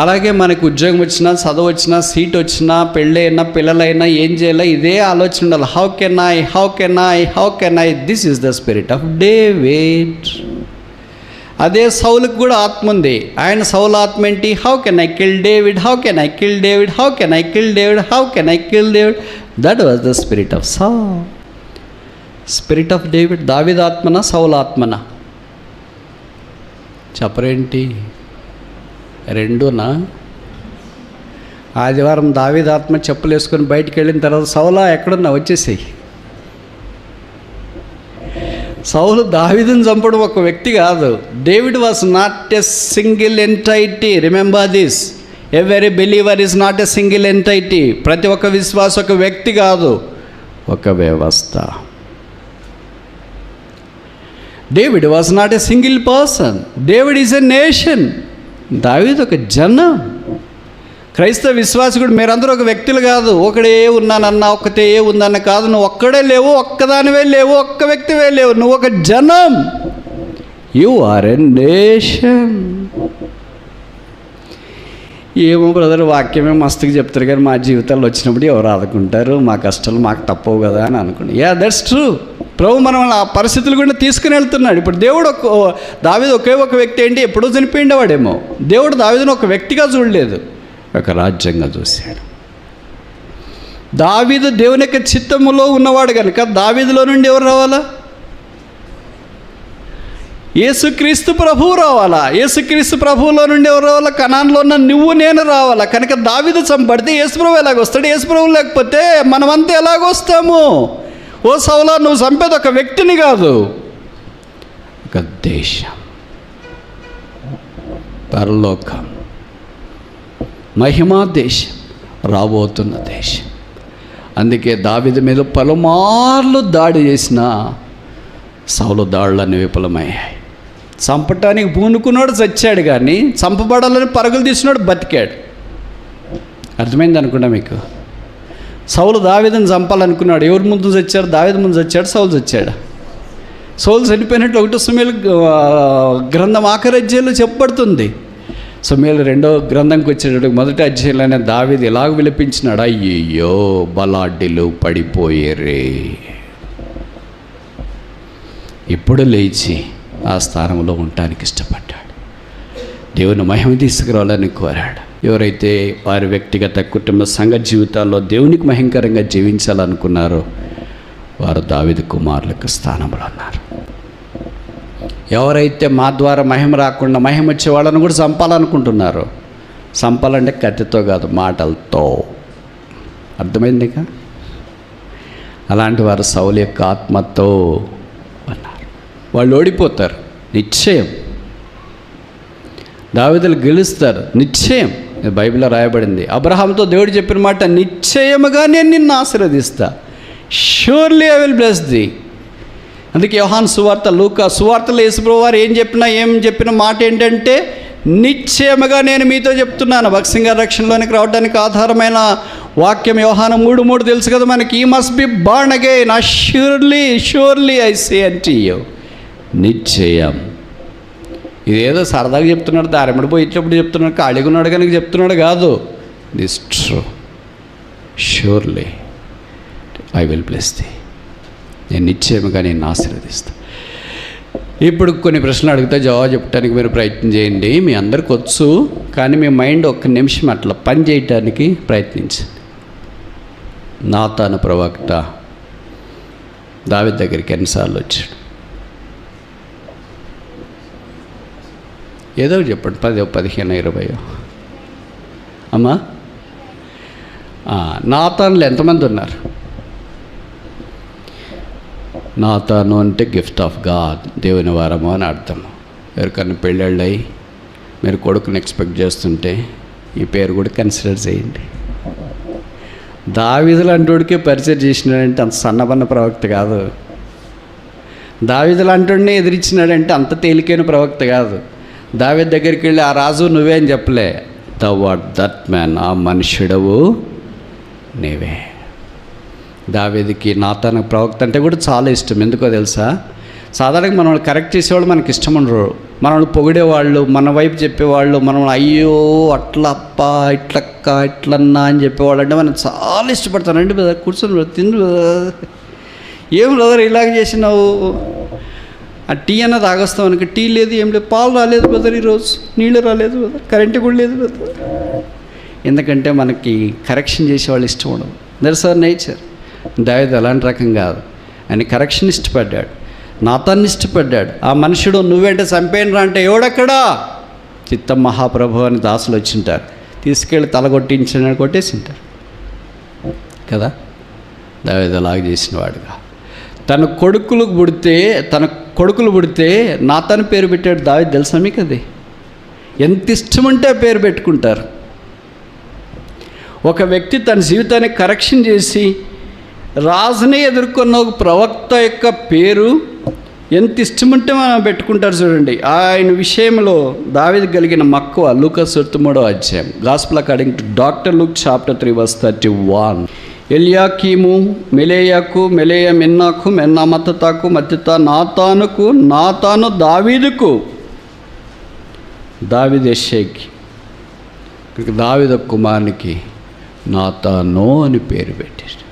Speaker 1: అలాగే మనకు ఉద్యోగం వచ్చినా, చదువు వచ్చినా, సీట్ వచ్చినా, పెళ్ళైనా, పిల్లలైనా, ఏం చేయాలో ఇదే ఆలోచన ఉండాలి. How can I? This is the spirit of David. అదే సౌలుకు కూడా ఆత్మ ఉంది. ఆయన సౌలు ఆత్మ ఏంటి? How can I kill David? That was the spirit of Saul. Spirit of David దావీదు ఆత్మన, సౌలు ఆత్మన? చెప్పరేంటి? రెండునా? ఆదివారం దావీదు ఆత్మ చెప్పులు వేసుకొని బయటికి వెళ్ళిన తర్వాత, సౌలా ఎక్కడున్నా వచ్చేసేయి. సౌలు దావీదుని చంపడం ఒక వ్యక్తి కాదు. David was not a single entity. Remember this, every believer is not a single entity. ప్రతి ఒక్క విశ్వాసం ఒక వ్యక్తి కాదు, ఒక వ్యవస్థ. David was not a single person. David is a nation. దావీదు ఒక జనం. క్రైస్తవ విశ్వాసకుడు మీరందరూ ఒక వ్యక్తులు కాదు. ఒకడే ఉన్నానన్నా, ఒక్కతే ఉందన్న కాదు. నువ్వు ఒక్కడే లేవు, ఒక్కదానివే లేవు, ఒక్క వ్యక్తివే లేవు. నువ్వు ఒక జనం. You are a nation. ఏమో బ్రదర్, వాక్యమే మస్తుగా చెప్తారు కానీ మా జీవితాల్లో వచ్చినప్పుడు ఎవరు ఆదుకుంటారు, మా కష్టాలు మాకు తప్పవు కదా అని అనుకున్నాను. That's true. ప్రభు మనం ఆ పరిస్థితులు కూడా తీసుకుని వెళ్తున్నాడు. ఇప్పుడు దేవుడు దావీదు ఒకే ఒక వ్యక్తి ఏంటి, ఎప్పుడో చనిపోయిండేవాడేమో. దేవుడు దావీదును ఒక వ్యక్తిగా చూడలేదు, ఒక రాజ్యంగా చూశాడు. దావీదు దేవుని యొక్క చిత్తములో ఉన్నవాడు కనుక దావీదులో నుండి ఎవరు రావాలా? యేసుక్రీస్తు ప్రభువు రావాలా. యేసుక్రీస్తు ప్రభువులో నుండి ఎవరు రావాలా? కనాన్లో ఉన్న నువ్వు నేను రావాలా. కనుక దావీదు చంపడితే యేసుప్రభు ఎలాగొస్తాడు? యేసుప్రభు లేకపోతే మనమంతా ఎలాగొస్తాము? ఓ సౌలా, నువ్వు చంపేది ఒక వ్యక్తిని కాదు, ఒక దేశం, పరలోకం, మహిమా దేశం, రాబోతున్న దేశం. అందుకే దావీదు మీద పలుమార్లు దాడి చేసిన సౌలు దాడులన్నీ విఫలమయ్యాయి. చంపటానికి పూనుకున్నాడు, చచ్చాడు. కానీ చంపబడాలని పరుగులు తీసినాడు, బతికాడు. అర్థమైంది అనుకున్నా మీకు? సౌలు దావీదుని చంపాలనుకున్నాడు. ఎవరి ముందు చచ్చాడు? దావీదు ముందు చచ్చాడు, సౌలు చచ్చాడు. సౌలు చనిపోయినట్లు 1 సమూయేలు గ్రంథం ఆఖరి అధ్యాయంలో చెప్పబడుతుంది. సమూయేలు 2వ గ్రంథంకి వచ్చేటప్పుడు మొదటి అధ్యాయంలోనే దావీదు ఇలాగ విలపించినాడు, అయ్యయ్యో బలాఢ్యులు పడిపోయేరే. ఇప్పుడు లేచి ఆ స్థానంలో ఉండటానికి ఇష్టపడ్డాడు. దేవుని మహిమ తీసుకురావాలని కోరాడు. ఎవరైతే వారి వ్యక్తిగత కుటుంబ సంఘ జీవితాల్లో దేవునికి మహిమకరంగా జీవించాలనుకున్నారో వారు దావీదు కుమారులకు స్థానంలో ఉన్నారు. ఎవరైతే మా ద్వారా మహిమ రాకుండా మహిమ వచ్చే వాళ్ళని కూడా చంపాలనుకుంటున్నారో, చంపాలంటే కత్తితో కాదు, మాటలతో. అర్థమైంది ఇక? అలాంటి వారు సౌలు యొక్క ఆత్మతో ఉన్నారు. వాళ్ళు ఓడిపోతారు నిశ్చయం. దావీదులు గెలుస్తారు నిశ్చయం. బైబిల్లో రాయబడింది. అబ్రహాంతో దేవుడు చెప్పిన మాట, నిశ్చయముగా నేను నిన్ను ఆశీర్వదిస్తా. Surely I will bless thee. అందుకే యోహాను సువార్త, లూకా సువార్తలో యేసుప్రభు వారు ఏం చెప్పిన మాట ఏంటంటే, నిశ్చయముగా నేను మీతో చెప్తున్నాను. భక్సింగ రక్షణలోనికి రావడానికి ఆధారమైన వాక్యం యోహాను 3:3 తెలుసు కదా మనకి. ఈ must be born again, surely I say unto you. నిశ్చయం. ఇదేదో సరదాగా చెప్తున్నాడు, దారిమడి పోయి ఇట్లప్పుడు చెప్తున్నాడు, ఖాళీగా ఉన్నాడు కనుక చెప్తున్నాడు కాదు. This true. Surely I will bless the. నేను నిశ్చయముగా నేను ఆశీర్వదిస్తాను. ఇప్పుడు కొన్ని ప్రశ్నలు అడిగితే జవాబు చెప్పడానికి మీరు ప్రయత్నం చేయండి. మీ అందరికి వచ్చు, కానీ మీ మైండ్ 1 నిమిషం అట్లా పని చేయటానికి ప్రయత్నించండి. నాతాను ప్రవక్త దావీదు దగ్గరికి ఎన్నిసార్లు వచ్చాడు? ఏదో చెప్పండి, 10, 15, 20. అమ్మా, నాతానులు ఎంతమంది ఉన్నారు? నాతాను అంటే గిఫ్ట్ ఆఫ్ గాడ్, దేవుని వరము అని అర్థం. ఎవరికన్నా పెళ్ళిళ్ళయి మీరు కొడుకుని ఎక్స్పెక్ట్ చేస్తుంటే ఈ పేరు కూడా కన్సిడర్ చేయండి. దావీదు లాంటివాడికే పరిచయం చేసినాడంటే అంత సన్నబన్న ప్రవక్త కాదు. దావీదు లాంటివాడినే ఎదిరించినాడంటే అంత తేలికైన ప్రవక్త కాదు. దావీదు దగ్గరికి వెళ్ళి, ఆ రాజు నువ్వే అని చెప్పలే. ద వాట్ దట్ మ్యాన్, ఆ మనుష్యుడవు నీవే. దావీదుకి నాతాను ప్రవక్త అంటే కూడా చాలా ఇష్టం. ఎందుకో తెలుసా? సాధారణంగా మనల్ని కరెక్ట్ చేసేవాళ్ళు మనకి ఇష్టం ఉండరు. మనల్ని పొగిడేవాళ్ళు, మన వైపు చెప్పేవాళ్ళు, మనం అయ్యో అట్లప్ప ఇట్లక్క ఇట్లన్నా అని చెప్పేవాళ్ళు అంటే మనం చాలా ఇష్టపడతాను. అండి బ్రదర్ కూర్చొని తిందు, ఏం బ్రదర్ ఇలాగ చేసినావు, ఆ టీ అన్న తాగొస్తాం అనుకో, టీ లేదు, ఏం లేదు, పాలు రాలేదు బ్రదర్, ఈరోజు నీళ్ళు రాలేదు బ్రదర్, కరెంటు కూడా లేదు బ్రదర్. ఎందుకంటే మనకి కరెక్షన్ చేసేవాళ్ళు ఇష్టం ఉండదు. That's our nature. దావీదు అలాంటి రకం కాదు. ఆయన కరెక్షన్ ఇష్టపడ్డాడు, నాతాన్ని ఇష్టపడ్డాడు. ఆ మనుషుడు నువ్వేంటే చంపేనరా అంటే, ఎవడక్కడా? చిత్తం మహాప్రభు అని దాసులు వచ్చింటారు, తీసుకెళ్ళి కొట్టేసింటారు కదా. దావీదు అలాగ చేసిన వాడుగా తన కొడుకులు పుడితే నాతాను పేరు పెట్టాడు దావీదు. తెలుసా మీకు అది? ఎంత ఇష్టమంటే ఆ పేరు పెట్టుకుంటారు. ఒక వ్యక్తి తన జీవితాన్ని కరెక్షన్ చేసి రాజునే ఎదుర్కొన్న ఒక ప్రవక్త యొక్క పేరు ఎంత ఇష్టమంటే మనం పెట్టుకుంటారు. చూడండి, ఆయన విషయంలో దావీదు కలిగిన మక్కువ. లూకా 3వ అధ్యాయం, gospel according to doctor Luke chapter 3 verse 31. ఎల్యాకీము మెలేయాకు, మెలేయ మెన్నాకు, మెన్నా మత్తతాకు, మత్తత నాతానుకు, నాతాను దావీదుకు, దావీదు యెషైకి, దావీదు కుమారునికి నాతాను అని పేరు పెట్టాడు.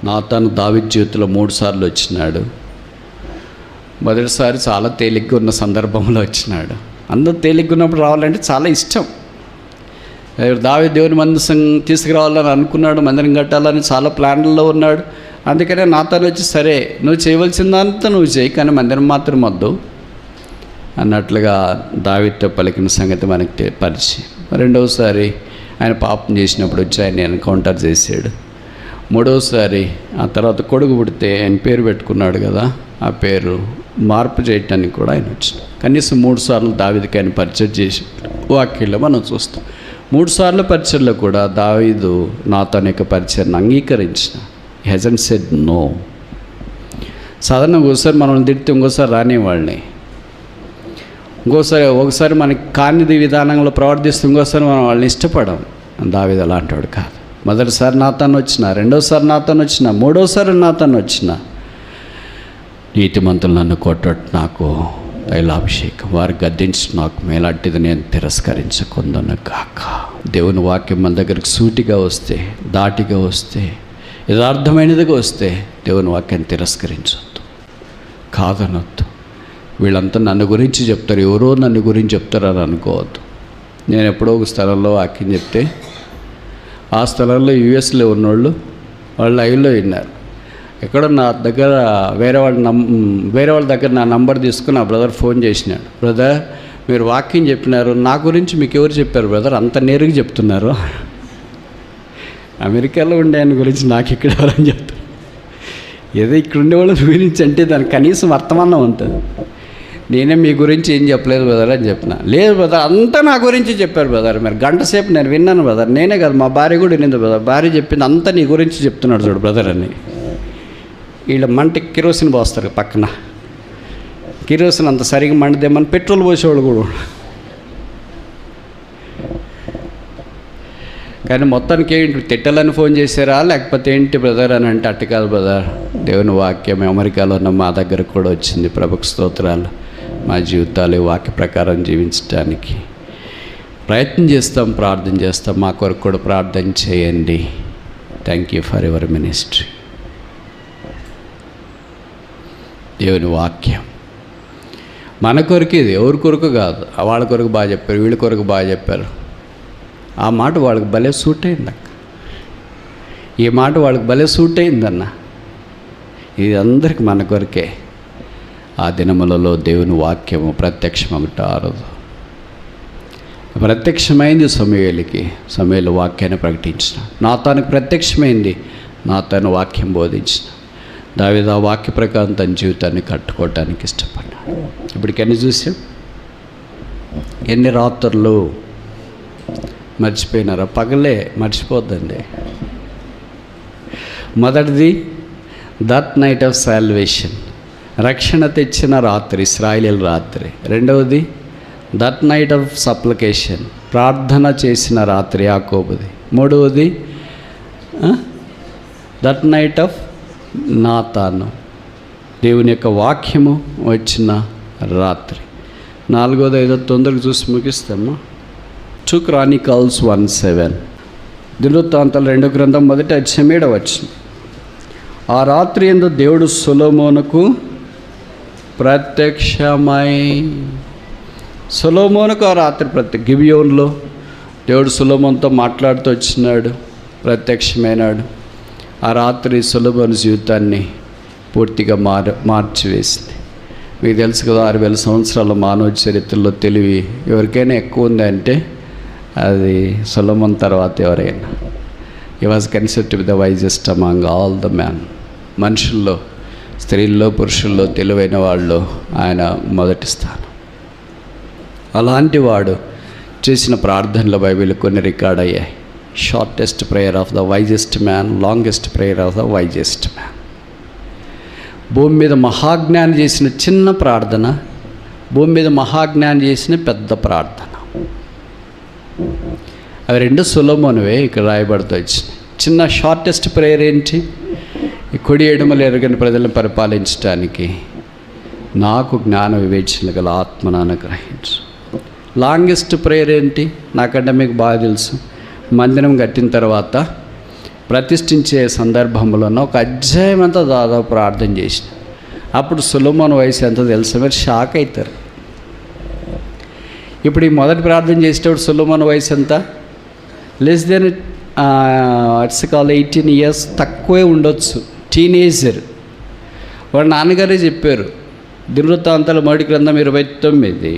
Speaker 1: నాతాను దావీదు జీవితంలో 3 సార్లు వచ్చినాడు. మొదటిసారి చాలా తేలిగ్గా ఉన్న సందర్భంలో వచ్చినాడు. అందరూ తేలిగ్గా ఉన్నప్పుడు రావాలంటే చాలా ఇష్టం. దావీదు దేవుని మందసం తీసుకురావాలని అనుకున్నాడు, మందిరం కట్టాలని చాలా ప్లాన్లలో ఉన్నాడు. అందుకనే నాతాను వచ్చి, సరే నువ్వు చేయవలసిందంతా నువ్వు చేయి, కానీ మందిరం మాత్రం వద్దు అన్నట్లుగా దావీదుతో పలికిన సంగతి మనకి పరిచయం. రెండవసారి ఆయన పాపం చేసినప్పుడు వచ్చి ఆయన ఎన్కౌంటర్ చేశాడు. మూడవసారి ఆ తర్వాత కొడుకు పుడితే ఆయన పేరు పెట్టుకున్నాడు కదా, ఆ పేరు మార్పు చేయటానికి కూడా ఆయన వచ్చినాడు. కనీసం 3 సార్లు దావీదుకి ఆయన పరిచయం చేసి వాక్యంలో మనం చూస్తాం. 3 సార్లు పరిచయంలో కూడా దావీదు నాతాను యొక్క పరిచయాన్ని అంగీకరించిన. హెజంట్ సెడ్ నో. సాధారణంగా ఒకసారి మనల్ని తిడితే ఇంకోసారి రానివాళ్ళని, ఒకసారి మనకి కానిది విధానంలో ప్రవర్తిస్తే ఇంకోసారి మనం వాళ్ళని ఇష్టపడం. దావీదు అలాంటి వాడు కాదు. మొదటిసారి నాతాను వచ్చిన, రెండోసారి నాతాను వచ్చిన, మూడోసారి నాతాను వచ్చిన, నీతిమంతులు నన్ను కొట్టట్టు నాకు తైలాభిషేకం, వారు గద్దించి నాకు మేలాంటిది నేను తిరస్కరించకుందను కాక. దేవుని వాక్యం మన దగ్గరికి సూటిగా వస్తే, దాటిగా వస్తే, యథార్థమైనదిగా వస్తే దేవుని వాక్యాన్ని తిరస్కరించొద్దు, కాదనొద్దు. వీళ్ళంతా నన్ను గురించి చెప్తారు, ఎవరో నన్ను గురించి చెప్తారని అనుకోవద్దు. నేను ఎప్పుడో ఒక స్థలంలో వాక్యం చెప్తే ఆ స్థలంలో యూఎస్లో ఉన్నోళ్ళు వాళ్ళు లైవ్లో విన్నారు. ఎక్కడో నా దగ్గర వేరే వాళ్ళ దగ్గర నా నంబర్ తీసుకుని ఆ బ్రదర్ ఫోన్ చేసినాడు. బ్రదర్ మీరు వాక్యం చెప్పినారు, నా గురించి మీకు ఎవరు చెప్పారు బ్రదర్, అంత నేరుగా చెప్తున్నారు. అమెరికాలో ఉండే ఆయన గురించి నాకు ఇక్కడ ఎవరని చెప్తారు. ఏదో ఇక్కడ ఉండేవాళ్ళు గురించి అంటే దానికి కనీసం అర్థమన్నా ఉంటుంది. నేనే మీ గురించి ఏం చెప్పలేదు బ్రదర్ అని చెప్పిన. లేదు బ్రదర్ అంతా నా గురించి చెప్పారు బ్రదర్, మరి గంట సేపు నేను విన్నాను బ్రదర్, నేనే కాదు మా భార్య కూడా వినింది బ్రదర్, భార్య చెప్పింది అంతా నీ గురించి చెప్తున్నాడు చూడు బ్రదర్ అని. వీళ్ళ మంటకి కిరోసిన్ పోస్తారు పక్కన, కిరోసిన్ అంత సరిగా మండదేమని పెట్రోల్ పోసేవాళ్ళు కూడా. కానీ మొత్తానికి ఏంటి తిట్టాలని ఫోన్ చేశారా లేకపోతే ఏంటి బ్రదర్ అని అంటే, అట్టు కాదు బ్రదర్, దేవుని వాక్యం అమెరికాలో ఉన్న మా దగ్గర కూడా వచ్చింది, ప్రభుకు స్తోత్రాలు. మా జీవితాలు వాక్య ప్రకారం జీవించడానికి ప్రయత్నం చేస్తాం, ప్రార్థన చేస్తాం. మా కొరకు కూడా ప్రార్థన చేయండి. Thank you for your ministry. దేవుని వాక్యం మన కొరకు, ఇది ఎవరి కొరకు కాదు. వాళ్ళ కొరకు బాగా చెప్పారు, వీళ్ళ కొరకు బాగా చెప్పారు. ఆ మాట వాళ్ళకి భలే సూట్ అయింది అక్క, ఈ మాట వాళ్ళకి భలే సూట్ అయిందన్న. ఇది అందరికి మన కొరకే. ఆ దినములలో దేవుని వాక్యము ప్రత్యక్షమగుటారదు. ప్రత్యక్షమైంది సమూయేలు వాక్యాన్ని ప్రకటించిన. నాతానుకు ప్రత్యక్షమైంది, నాతాను వాక్యం బోధించిన. దావీదు ఆ వాక్య ప్రకారం తన జీవితాన్ని కట్టుకోవటానికి ఇష్టపడ్డాడు. ఇప్పటికెన్ని చూసాం, ఎన్ని రాత్రులు మర్చిపోయినారా? పగలే మర్చిపోద్దండి. మొదటిది దట్ నైట్ ఆఫ్ సాల్వేషన్, రక్షణ తెచ్చిన రాత్రి, ఇశ్రాయేలీయుల రాత్రి. రెండవది దట్ నైట్ ఆఫ్ సప్లికేషన్, ప్రార్థన చేసిన రాత్రి యాకోబుది. మూడవది దట్ నైట్ ఆఫ్ నాతాను, దేవుని యొక్క వాక్యము వచ్చిన రాత్రి. నాలుగోది ఐదో తొందరగా చూసి ముగిస్తామా. 2 Chronicles 1:7, దినవృత్తాంతాలు 2వ గ్రంథం 1వ అధ్యాయం 7వ వచనం. ఆ రాత్రి యందు దేవుడు సొలొమోనుకు ప్రత్యక్షమై, సొలొమోనుకు ఆ రాత్రి గిబియోన్లో దేవుడు సొలొమోనుతో మాట్లాడుతూ వచ్చినాడు, ప్రత్యక్షమైనాడు. ఆ రాత్రి సొలొమోను జీవితాన్ని పూర్తిగా మార్చివేసింది. మీకు తెలుసు కదా, 6000 సంవత్సరాల మానవ చరిత్రలో తెలివి ఎవరికైనా ఎక్కువ ఉంది అంటే అది సొలొమోను తర్వాత ఎవరైనా. హి was considered to be the wisest among all the man. మనుషుల్లో, స్త్రీల్లో, పురుషుల్లో తెలివైన వాళ్ళు ఆయన మొదటి స్థానం. అలాంటి వాడు చేసిన ప్రార్థనల బైబిల్ కొన్ని రికార్డ్ అయ్యాయి. Shortest prayer of the wisest man, longest prayer of the wisest man. భూమి మీద మహాజ్ఞానం చేసిన చిన్న ప్రార్థన, భూమి మీద మహాజ్ఞానం చేసిన పెద్ద ప్రార్థన, అవి రెండు సొలొమోనువే ఇక్కడ రాయబడుతూ వచ్చినాయి. చిన్న షార్టెస్ట్ ప్రేయర్ ఏంటి? ఈ కుడి ఎడమలు ఎరగని ప్రజలను పరిపాలించడానికి నాకు జ్ఞాన వివేచన గల ఆత్మను అనుగ్రహించు. లాంగెస్ట్ ప్రేయర్ ఏంటి? నాకంటే మీకు బాగా తెలుసు. మందిరం కట్టిన తర్వాత ప్రతిష్ఠించే సందర్భంలోనూ ఒక అధ్యాయం అంతా దాదాపు ప్రార్థన చేసిన. అప్పుడు సొలొమోను వయసు ఎంత తెలుసా? మీరు షాక్ అవుతారు. ఇప్పుడు ఈ మొదటి ప్రార్థన చేసేటప్పుడు సొలొమోను వయసు ఎంత? Less than it's call 18 years, తక్కువే ఉండొచ్చు, టీనేజర్. వాళ్ళ నాన్నగారే చెప్పారు. దినవృత్తాంతాల 1 గ్రంథం 29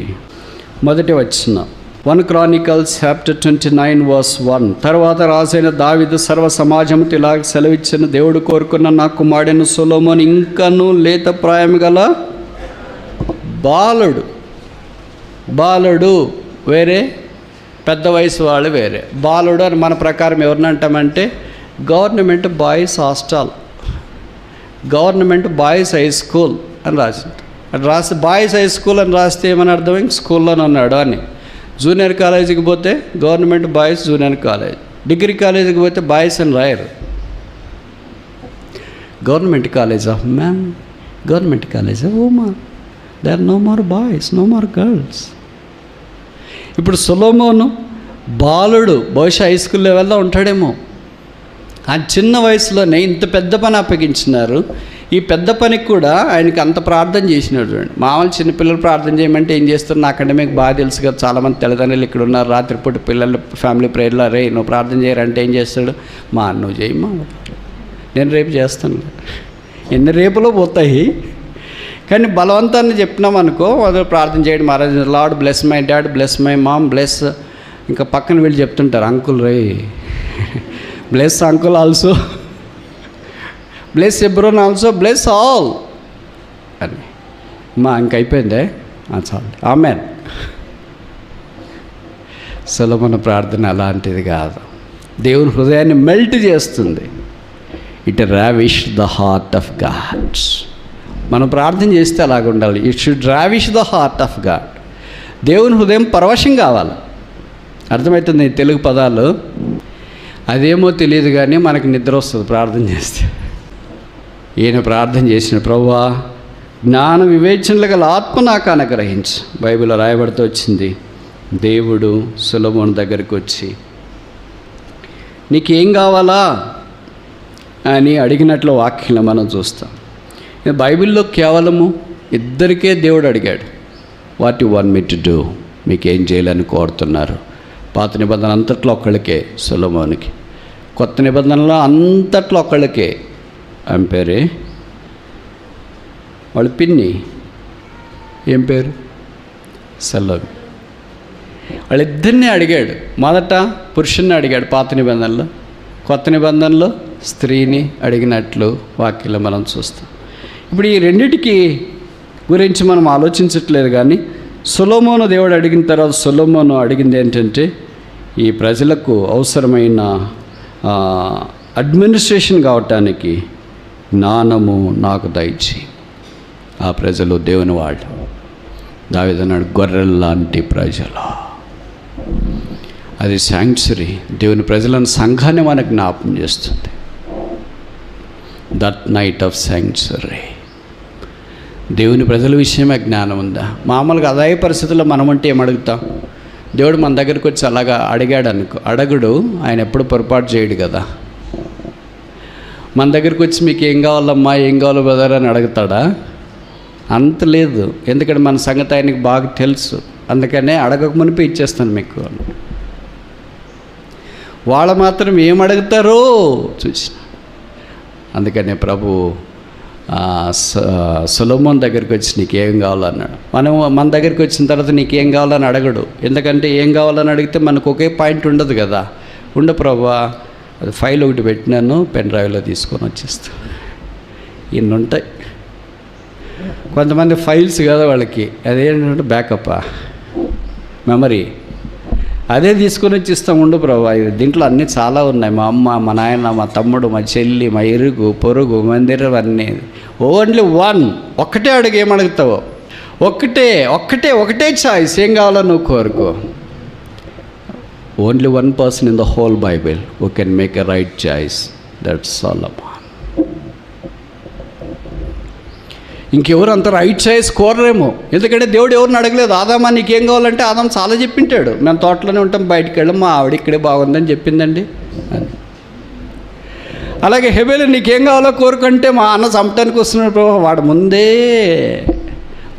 Speaker 1: మొదటి వచనం, 1 Chronicles chapter 29 verse 1. తర్వాత రాజైన దావీదు సర్వ సమాజముతో ఇలా సెలవిచ్చిన, దేవుడు కోరుకున్న నా కుమారుడైన సొలొమోను ఇంకనూ లేత ప్రాయం గల బాలుడు వేరే, పెద్ద వయసు వాళ్ళు వేరే. బాలుడు అని మన ప్రకారం ఎవరిని అంటామంటే government boys hostel, government boys high school అని రాసింది. అది రాస్తే బాయ్స్ హై స్కూల్ అని రాస్తే ఏమని అర్థం? ఇంక స్కూల్లోనే ఉన్నాడు అని. జూనియర్ కాలేజీకి పోతే government boys junior college, degree కాలేజీకి పోతే బాయ్స్ అని రాయరు. Government college of man, government college of women, they are no more boys, no more girls. ఇప్పుడు సొలొమోను బాలుడు, బహుశా హై స్కూల్ లెవెల్లో ఉంటాడేమో. ఆ చిన్న వయసులోనే ఇంత పెద్ద పని అప్పగించినారు. ఈ పెద్ద పనికి కూడా ఆయనకి అంత ప్రార్థన చేసినాడు. చూడండి, మామూలు చిన్నపిల్లలు ప్రార్థన చేయమంటే ఏం చేస్తారు? నాకంటే మీకు బాగా తెలుసు కదా, చాలామంది తల్లిదండ్రులు ఇక్కడ ఉన్నారు. రాత్రిపూట పిల్లలు ఫ్యామిలీ ప్రేయర్లో, రే నువ్వు ప్రార్థన చేయరంటే ఏం చేస్తాడు? నువ్వు చేయమ్మా, నేను రేపు చేస్తాను. ఎన్ని రేపులో పోతాయి. కానీ బలవంతాన్ని చెప్పినాం అనుకో, వాళ్ళు ప్రార్థన చేయడం Maharaj, lord bless my dad, bless my mom, bless. ఇంకా పక్కన వీళ్ళు చెప్తుంటారు, అంకుల్ రే bless uncle also, bless ఎబ్రోన్ also, bless all అని. ఇంక అయిపోయిందే, చాలు, ఆమెన్. సొలొమోను ప్రార్థన అలాంటిది కాదు, దేవుని హృదయాన్ని మెల్ట్ చేస్తుంది. It ravish the heart of God. మనం ప్రార్థన చేస్తే అలాగ ఉండాలి. It should ravish the heart of God. దేవుని హృదయం పరవశం కావాలి. అర్థమవుతుంది తెలుగు పదాలు? అదేమో తెలియదు కానీ మనకు నిద్ర వస్తుంది ప్రార్థన చేస్తే. ఈయన ప్రార్థన చేసిన, ప్రభువా జ్ఞాన వివేచనలు గల ఆత్మ నాకు అనుగ్రహించు. బైబిల్లో రాయబడుతూ వచ్చింది, దేవుడు సొలొమోను దగ్గరికి వచ్చి నీకేం కావాలా అని అడిగినట్లు వాక్యంలో మనం చూస్తాం. బైబిల్లో కేవలము ఇద్దరికే దేవుడు అడిగాడు, what you want me to do, మీకేం చేయాలని కోరుతున్నారు. పాత నిబంధన అంతట్లో ఒక్కళ్ళకే సొలొమోనుకి, కొత్త నిబంధనలో అంతట్లో ఒక్కళ్ళకే. ఆమె పేరే వాళ్ళ పిన్ని, ఏం పేరు? సొలొమోను. వాళ్ళిద్దరినీ అడిగాడు. మొదట పురుషుణ్ణి అడిగాడు పాత నిబంధనలో, కొత్త నిబంధనలో స్త్రీని అడిగినట్లు వాక్యంలో మనం చూస్తాం. ఇప్పుడు ఈ రెండిటికి గురించి మనం ఆలోచించట్లేదు. కానీ సొలొమోను దేవుడు అడిగిన తర్వాత సొలొమోను అడిగింది ఏంటంటే, ఈ ప్రజలకు అవసరమైన అడ్మినిస్ట్రేషన్ కావటానికి జ్ఞానము నాకు దయచేయి. ఆ ప్రజలు దేవుని వాళ్ళు. దావీదు అన్నాడు, గొర్రెల్లాంటి ప్రజలు. అది శాంక్చురీ. దేవుని ప్రజలను, సంఘాన్ని మనకు జ్ఞాపం చేస్తుంది. That night of sanctuary. దేవుని ప్రజల విషయమే జ్ఞానం ఉందా? మామూలుగా అదే పరిస్థితుల్లో మనం అంటే ఏం అడుగుతాం? దేవుడు మన దగ్గరికి వచ్చి అలాగా అడిగాడు అనుకో, అడగడు. ఆయన ఎప్పుడు పొరపాటు చేయడు కదా. మన దగ్గరికి వచ్చి మీకు ఏం కావాలమ్మా, ఏం కావాలో బ్రదర్ అని అడుగుతాడా? అంత లేదు. ఎందుకంటే మన సంగతి ఆయనకి బాగా తెలుసు. అందుకనే అడగక మునిపే ఇచ్చేస్తాను మీకు. వాళ్ళు మాత్రం ఏం అడుగుతారో చూసిన. అందుకనే ప్రభు సొలొమోను దగ్గరికి వచ్చి నీకేం కావాలన్నాడు. మన దగ్గరికి వచ్చిన తర్వాత నీకేం కావాలని అడగడు. ఎందుకంటే ఏం కావాలని అడిగితే మనకు ఒకే పాయింట్ ఉండదు కదా. ప్రభువా, అది ఫైల్ ఒకటి పెట్టినాను, పెన్ డ్రైవ్లో తీసుకొని వచ్చేస్తాను. ఇన్ని ఉంటాయి. కొంతమంది ఫైల్స్ కదా వాళ్ళకి, అదేంటంటే బ్యాకప్పా, మెమరీ, అదే తీసుకొని వచ్చి ఇస్తాం. ప్రభు, దీంట్లో అన్నీ చాలా ఉన్నాయి. మా అమ్మ, మా నాయన, మా తమ్ముడు, మా చెల్లి, మా ఇరుగు పొరుగు, మందిరం, అన్నీ. ఓన్లీ వన్, ఒక్కటే అడుగు. ఏమడుగుతావో ఒకటే చాయిస్. ఏం కావాలో నువ్వు కోరుకో. Only one person in the whole Bible who can make a right choice, that's Solomon. ఇంకెవరు అంత రైట్ చాయిస్ కోరరేమో. ఎందుకంటే దేవుడు ఎవరిని అడగలేదు. ఆదామా నీకేం కావాలంటే ఆదాం చాలా చెప్పింటాడు, మేము తోటలోనే ఉంటాం, బయటికి వెళ్ళాం, మా ఆవిడ ఇక్కడే బాగుందని చెప్పిందండి అని. అలాగే హెబెలు నీకేం కావాలో కోరుకుంటే మా అన్న చంపడానికి వస్తున్నాడు ప్రభు, వాడు ముందే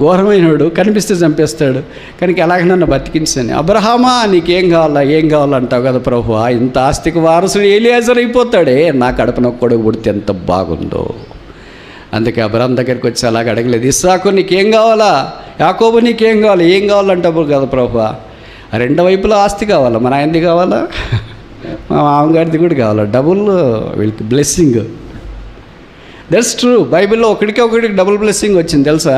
Speaker 1: ఘోరమైనడు, కనిపిస్తే చంపేస్తాడు, కనుక ఎలాగ నన్ను బతికించని. అబ్రహామా నీకేం కావాలా, ఏం కావాలంటావు కదా ప్రభు, ఇంత ఆస్తికి వారసుడు ఎలియాజర్ అయిపోతాడే, నా కడుపున కొడుకు పుడితే ఎంత బాగుందో. అందుకే అబ్రహాం దగ్గరికి వచ్చి అలాగ అడగలేదు. ఇస్సాకు నీకేం కావాలా, యాకోబు నీకేం కావాలి, ఏం కావాలంటావు కదా ప్రభు. రెండు వైపులా ఆస్తి కావాలా, మన ఆయనది కావాలా, మా మామగారిది కూడా కావాలా, డబుల్ వీళ్ళకి బ్లెస్సింగ్. That's true. బైబిల్లో ఒకడికి డబుల్ బ్లెస్సింగ్ వచ్చింది తెలుసా.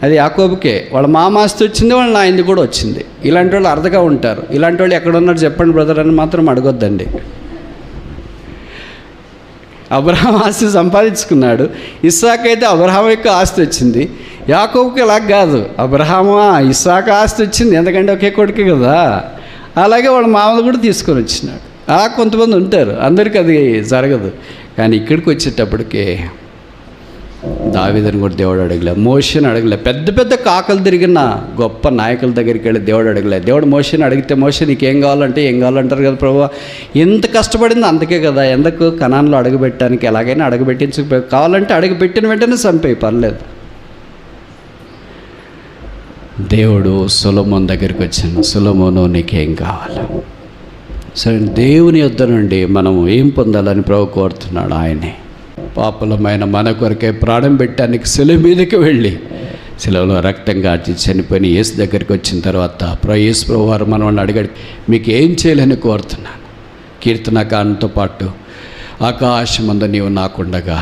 Speaker 1: అది యాకోబుకే, వాళ్ళ మామ ఆస్తి వచ్చింది, వాళ్ళ ఆయనది కూడా వచ్చింది. ఇలాంటి వాళ్ళు అర్థగా ఉంటారు. ఇలాంటి వాళ్ళు ఎక్కడ ఉన్నారు చెప్పండి బ్రదర్ అని మాత్రం అడగొద్దండి. అబ్రహాం ఆస్తి సంపాదించుకున్నాడు, ఇస్సాకు అయితే అబ్రహాం యొక్క ఆస్తి వచ్చింది. యాకోబుకి ఇలా కాదు, అబ్రహామా ఇస్సాకు ఆస్తి వచ్చింది, ఎందుకంటే ఒకే కొడుకు కదా. అలాగే వాళ్ళ మామను కూడా తీసుకొని వచ్చినాడు. అలా కొంతమంది ఉంటారు, అందరికీ అది జరగదు. కానీ ఇక్కడికి వచ్చేటప్పటికే దావీదుని కూడా దేవుడు అడగలే, మోషేని అడగలే. పెద్ద పెద్ద కాకలు తిరిగిన గొప్ప నాయకుల దగ్గరికి వెళ్ళి దేవుడు అడగలే. దేవుడు మోషేని అడిగితే, మోషే నీకేం కావాలంటే ఏం కావాలంటారు కదా ప్రభు, ఎంత కష్టపడింది అందుకే కదా, ఎందుకు కనాన్లో అడుగుపెట్టడానికి ఎలాగైనా అడుగుపెట్టించకపోయి, కావాలంటే అడుగుపెట్టిన వెంటనే చంపేయి పర్లేదు. దేవుడు సొలొమోను దగ్గరికి వచ్చాను, సొలొమోను నీకేం కావాలి. సరే, దేవుని యొద్ద నుండి మనం ఏం పొందాలని ప్రభు కోరుతున్నాడు. ఆయనే పాపులమైన మన కొరకే ప్రాణం పెట్టడానికి శిలువ మీదకి వెళ్ళి శిలువలో రక్తం కాచి చనిపోయిన యేసు దగ్గరికి వచ్చిన తర్వాత యేసు ప్రభు వారు మనల్ని అడిగాడు, మీకు ఏం చేయాలని కోరుతున్నాను. కీర్తనకాంతో పాటు ఆకాశమందు నీవు నాకుండగా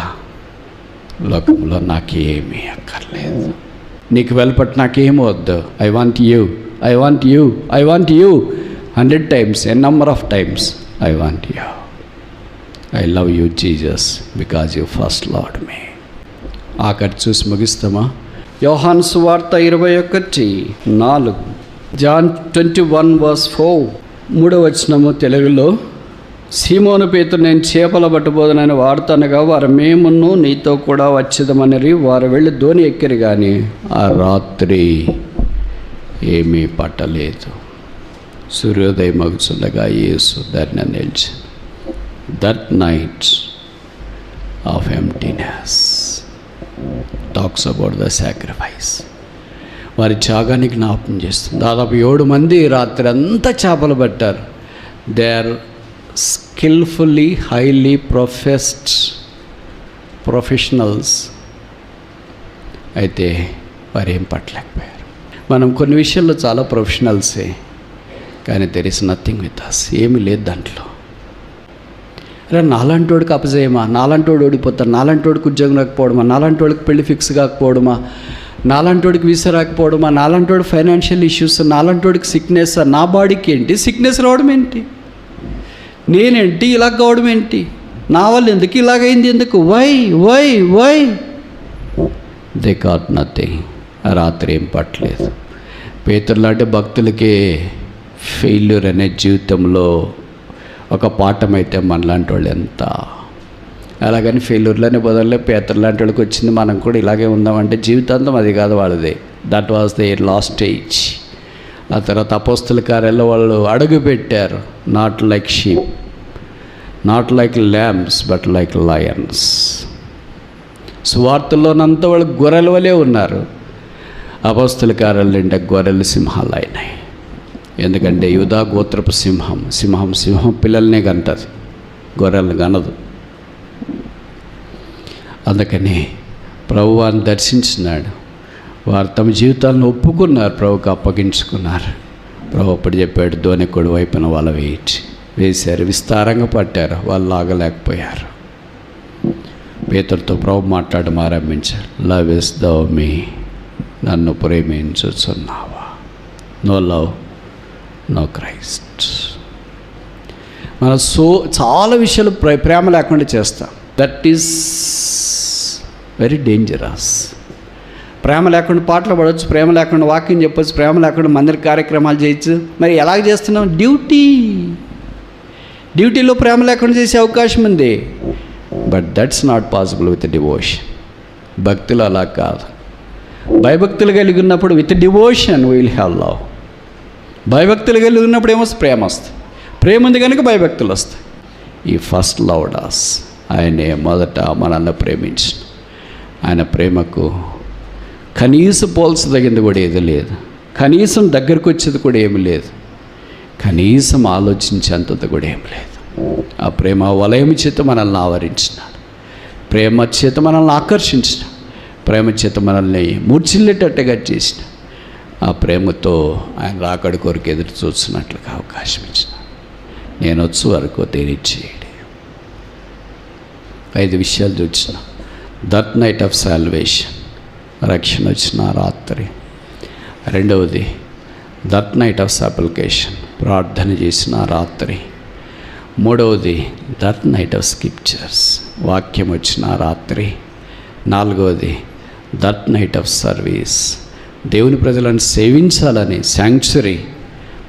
Speaker 1: లోకంలో నాకేమీ అక్కర్లేదు, నీకు వెలుపట నాకేమీ వద్దు. I want you, I want you, I want you 100 times, a number of times, I want you. I love you Jesus because you first loved me. ఆఖరి చూసి ముగిస్తామా? యోహాను సువార్త 21:4, జాన్ 21:4, 3వ వచనము తెలుగులో. సీమోను పేతురు నేను చేపల పట్టబోదునని వాడుతానుగా వారు మేమును నీతో కూడా వచ్చేదమని వారు వెళ్ళి ధోని ఎక్కిరి, కానీ ఆ రాత్రి ఏమీ పట్టలేదు. సూర్యోదయం మగుచుండగా యేసు దారిని నిలిచి. That night of emptiness talks about the sacrifice. వారి త్యాగాన్ని జ్ఞాపకం చేస్తుంది. దాదాపు 7 మంది రాత్రి అంతా చేపలు పట్టారు. They are skilfully highly professionals. అయితే వారు ఏం పట్టలేకపోయారు. మనం కొన్ని విషయాల్లో చాలా ప్రొఫెషనల్సే, కానీ there is nothing with us. ఏమీ లేదు దాంట్లో. అరే నాలాంటి వాడికి అపజయమా, నాలాంటి వాడు ఓడిపోతారు, నాలాంటి వాడికి ఉద్యోగం రాకపోవడమా, నాలాంటి వాడికి పెళ్లి ఫిక్స్ కాకపోవడమా, నాలాంటి వాడికి వీసా రాకపోవడమా, నాలాంటి వాడికి ఫైనాన్షియల్ ఇష్యూస్, నాలాంటి వాడికి సిక్నెస్, నా బాడీకి ఏంటి సిక్నెస్ రావడం ఏంటి, నేనేంటి ఇలా కావడం ఏంటి, నా వల్ల ఎందుకు ఇలాగైంది, ఎందుకు, why why why. They got nothing. రాత్రి ఏం పట్టలేదు. పేతురులాంటి భక్తులకి ఫెయిల్యూర్ అనే జీవితంలో ఒక పాఠం అయితే మనలాంటి వాళ్ళు ఎంత. అలాగని ఫెయిల్యూర్లోనే బదులు పేతురు లాంటి వాళ్ళకి వచ్చింది, మనం కూడా ఇలాగే ఉందామంటే జీవితాంతం అది కాదు వాళ్ళది. That was the last stage. ఆ తర్వాత అపోస్తుల కార్యాల్లో వాళ్ళు అడుగు పెట్టారు. Not like sheep, not like lambs, but like lions. సువార్తల్లోనంతా వాళ్ళు గొర్రెల వలే ఉన్నారు. అపోస్తుల కార్యాలు నిండా గొర్రెలు సింహాలు అయినాయి. ఎందుకంటే యూదా గోత్రపు సింహం పిల్లల్నే గంటది, గొర్రెలను గనదు. అందుకని ప్రభువాన్ని దర్శించినాడు. వారు తమ జీవితాలను ఒప్పుకున్నారు, ప్రభుకి అప్పగించుకున్నారు. ప్రభు అప్పుడు చెప్పాడు, ధోనికుడి వైపున వల వేశారు, విస్తారంగా పట్టారు, వాళ్ళు లాగలేకపోయారు. పేతురుతో ప్రభు మాట్లాడడం ఆరంభించారు. లవ్ ఇస్ దౌ మీ, నన్ను ప్రేమించుచున్నావా? No love no Christ. మనం చాలా విషయాలు ప్రేమ లేకుండా చేస్తాం. That is very dangerous. ప్రేమ లేకుండా పాటలు పాడవచ్చు, ప్రేమ లేకుండా వాక్యం చెప్పచ్చు, ప్రేమ లేకుండా మందిర కార్యక్రమాలు చేయొచ్చు. మరి ఎలాగ చేస్తున్నాం? డ్యూటీలో ప్రేమ లేకుండా చేసే అవకాశం ఉంది. But that's not possible with devotion. భక్తులు అలా కాదు. భయభక్తులు కలిగి ఉన్నప్పుడు with devotion will have love. భయభక్తులు కలిగి ఉన్నప్పుడు ఏమొస్తుంది? ప్రేమ వస్తుంది. ప్రేమ ఉంది కనుక భయభక్తులు వస్తాయి. ఈ ఫస్ట్ లవ్డ్ us. ఆయనే మొదట మనల్ని ప్రేమించిన. ఆయన ప్రేమకు కనీసం పోల్చదగింది కూడా ఏది లేదు. కనీసం దగ్గరకు వచ్చేది కూడా ఏమి లేదు. కనీసం ఆలోచించేంతది కూడా ఏమి లేదు. ఆ ప్రేమ వలయం చేత మనల్ని ఆవరించినాడు. ప్రేమ చేత మనల్ని ఆకర్షించిన. ప్రేమ చేత మనల్ని మూర్చిల్లేటట్టుగా చేసిన. ఆ ప్రేమతో ఆయన రాకడి కొరకు ఎదురు చూస్తున్నట్లుగా అవకాశం ఇచ్చిన. నేను వచ్చే వరకు తెరిచేయడు. 5 విషయాలు చూసిన. దట్ నైట్ ఆఫ్ సాల్వేషన్, రక్షణ వచ్చిన రాత్రి. రెండవది దట్ నైట్ ఆఫ్ సప్లికేషన్, ప్రార్థన చేసిన రాత్రి. మూడవది దట్ నైట్ ఆఫ్ స్క్రిప్చర్స్, వాక్యం వచ్చిన రాత్రి. నాలుగవది దట్ నైట్ ఆఫ్ సర్వీస్, దేవుని ప్రజలను సేవించాలని శాంక్చురీ,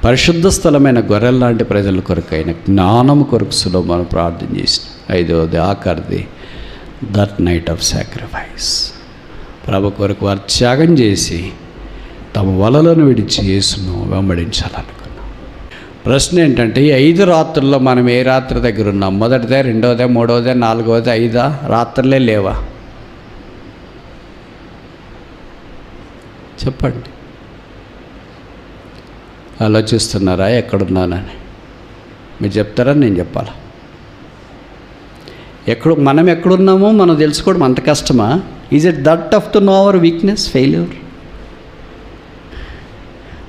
Speaker 1: పరిశుద్ధ స్థలమైన గొర్రెల లాంటి ప్రజల కొరకైన జ్ఞానం కొరకు సులభం ప్రార్థన చేసిన. ఐదవది ఆఖరిది దట్ నైట్ ఆఫ్ సాక్రిఫైస్, ప్రభు కొరకు వారు త్యాగం చేసి తమ వలలను విడిచి యేసును వెంబడించాలనుకున్నాం. ప్రశ్న ఏంటంటే, ఈ 5 రాత్రుల్లో మనం ఏ రాత్రి దగ్గర ఉన్నాం? మొదటిదే, రెండవదే, మూడవదే, నాలుగవదే, 5 రాత్రులే లేవా? చెప్పండి. ఆలోచిస్తున్నారా ఎక్కడున్నానని? మీరు చెప్తారా నేను చెప్పాలా? మనం ఎక్కడున్నామో మనం తెలుసుకోవడం అంత కష్టమా? Is it that off to know hour weakness, failure?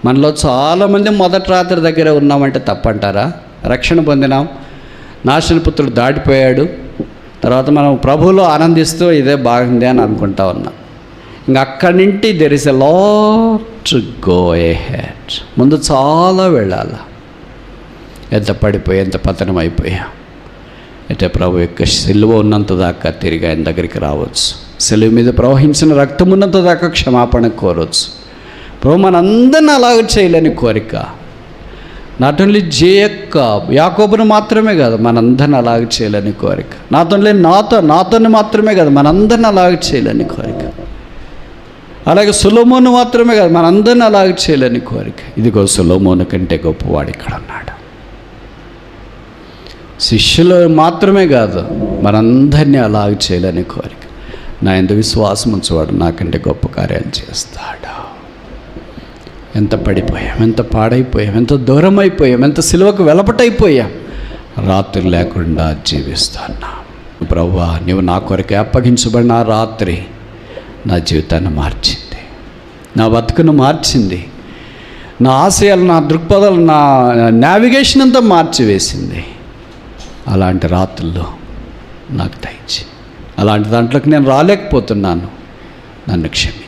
Speaker 1: మనలో చాలామంది మొదటి రాత్రి దగ్గర ఉన్నామంటే తప్పంటారా? రక్షణ పొందినాం, నాశనపుత్రుడు దాటిపోయాడు, తర్వాత మనం ప్రభువులో ఆనందిస్తూ ఇదే బాగుంది అని అనుకుంటా ఉన్నాం. ఇంకా అక్కడి నుండి there is a lot to go ahead. ముందు చాలా వెళ్ళాలి. ఎంత పడిపోయి ఎంత పతనం అయిపోయా. అయితే ప్రభు యొక్క సిలువ ఉన్నంత దాకా తిరిగి ఆయన దగ్గరికి రావచ్చు. సిలువ మీద ప్రవహించిన రక్తం ఉన్నంత దాకా క్షమాపణ కోరవచ్చు. ప్రభు మనందరినీ అలాగ చేయలేని కోరిక. నాట్ ఓన్లీ యాకోబును మాత్రమే కాదు, మనందరిని అలాగ చేయలేని కోరిక. నాతోని మాత్రమే కాదు, మనందరిని అలాగ చేయలేని కోరిక. అలాగే సొలొమోను మాత్రమే కాదు, మనందరిని అలాగ చేయలేని కోరిక. ఇదిగో సొలొమోను కంటే గొప్పవాడు ఇక్కడ ఉన్నాడు. శిష్యులు మాత్రమే కాదు, మనందరినీ అలాగ చేయలేని కోరిక. నా యందు విశ్వాసం ఉంచేవాడు నాకంటే గొప్ప కార్యాలు చేస్తాడు. ఎంత పడిపోయాం, ఎంత పాడైపోయాం, ఎంత దూరం అయిపోయాం, ఎంత సిలువకు వెలపటైపోయాం. రాత్రి లేకుండా జీవిస్తున్నా. ప్రభువా, నీవు నా కొరకే అప్పగించబడిన ఆ రాత్రి నా జీవితాన్ని మార్చింది, నా బతుకును మార్చింది, నా ఆశయాలు, నా దృక్పథాలు, నా నావిగేషన్ అంతా మార్చివేసింది. అలాంటి రాత్రుల్లో నాకు దయచేయి. అలాంటి దాంట్లోకి నేను రాలేకపోతున్నాను, నన్ను క్షమించు.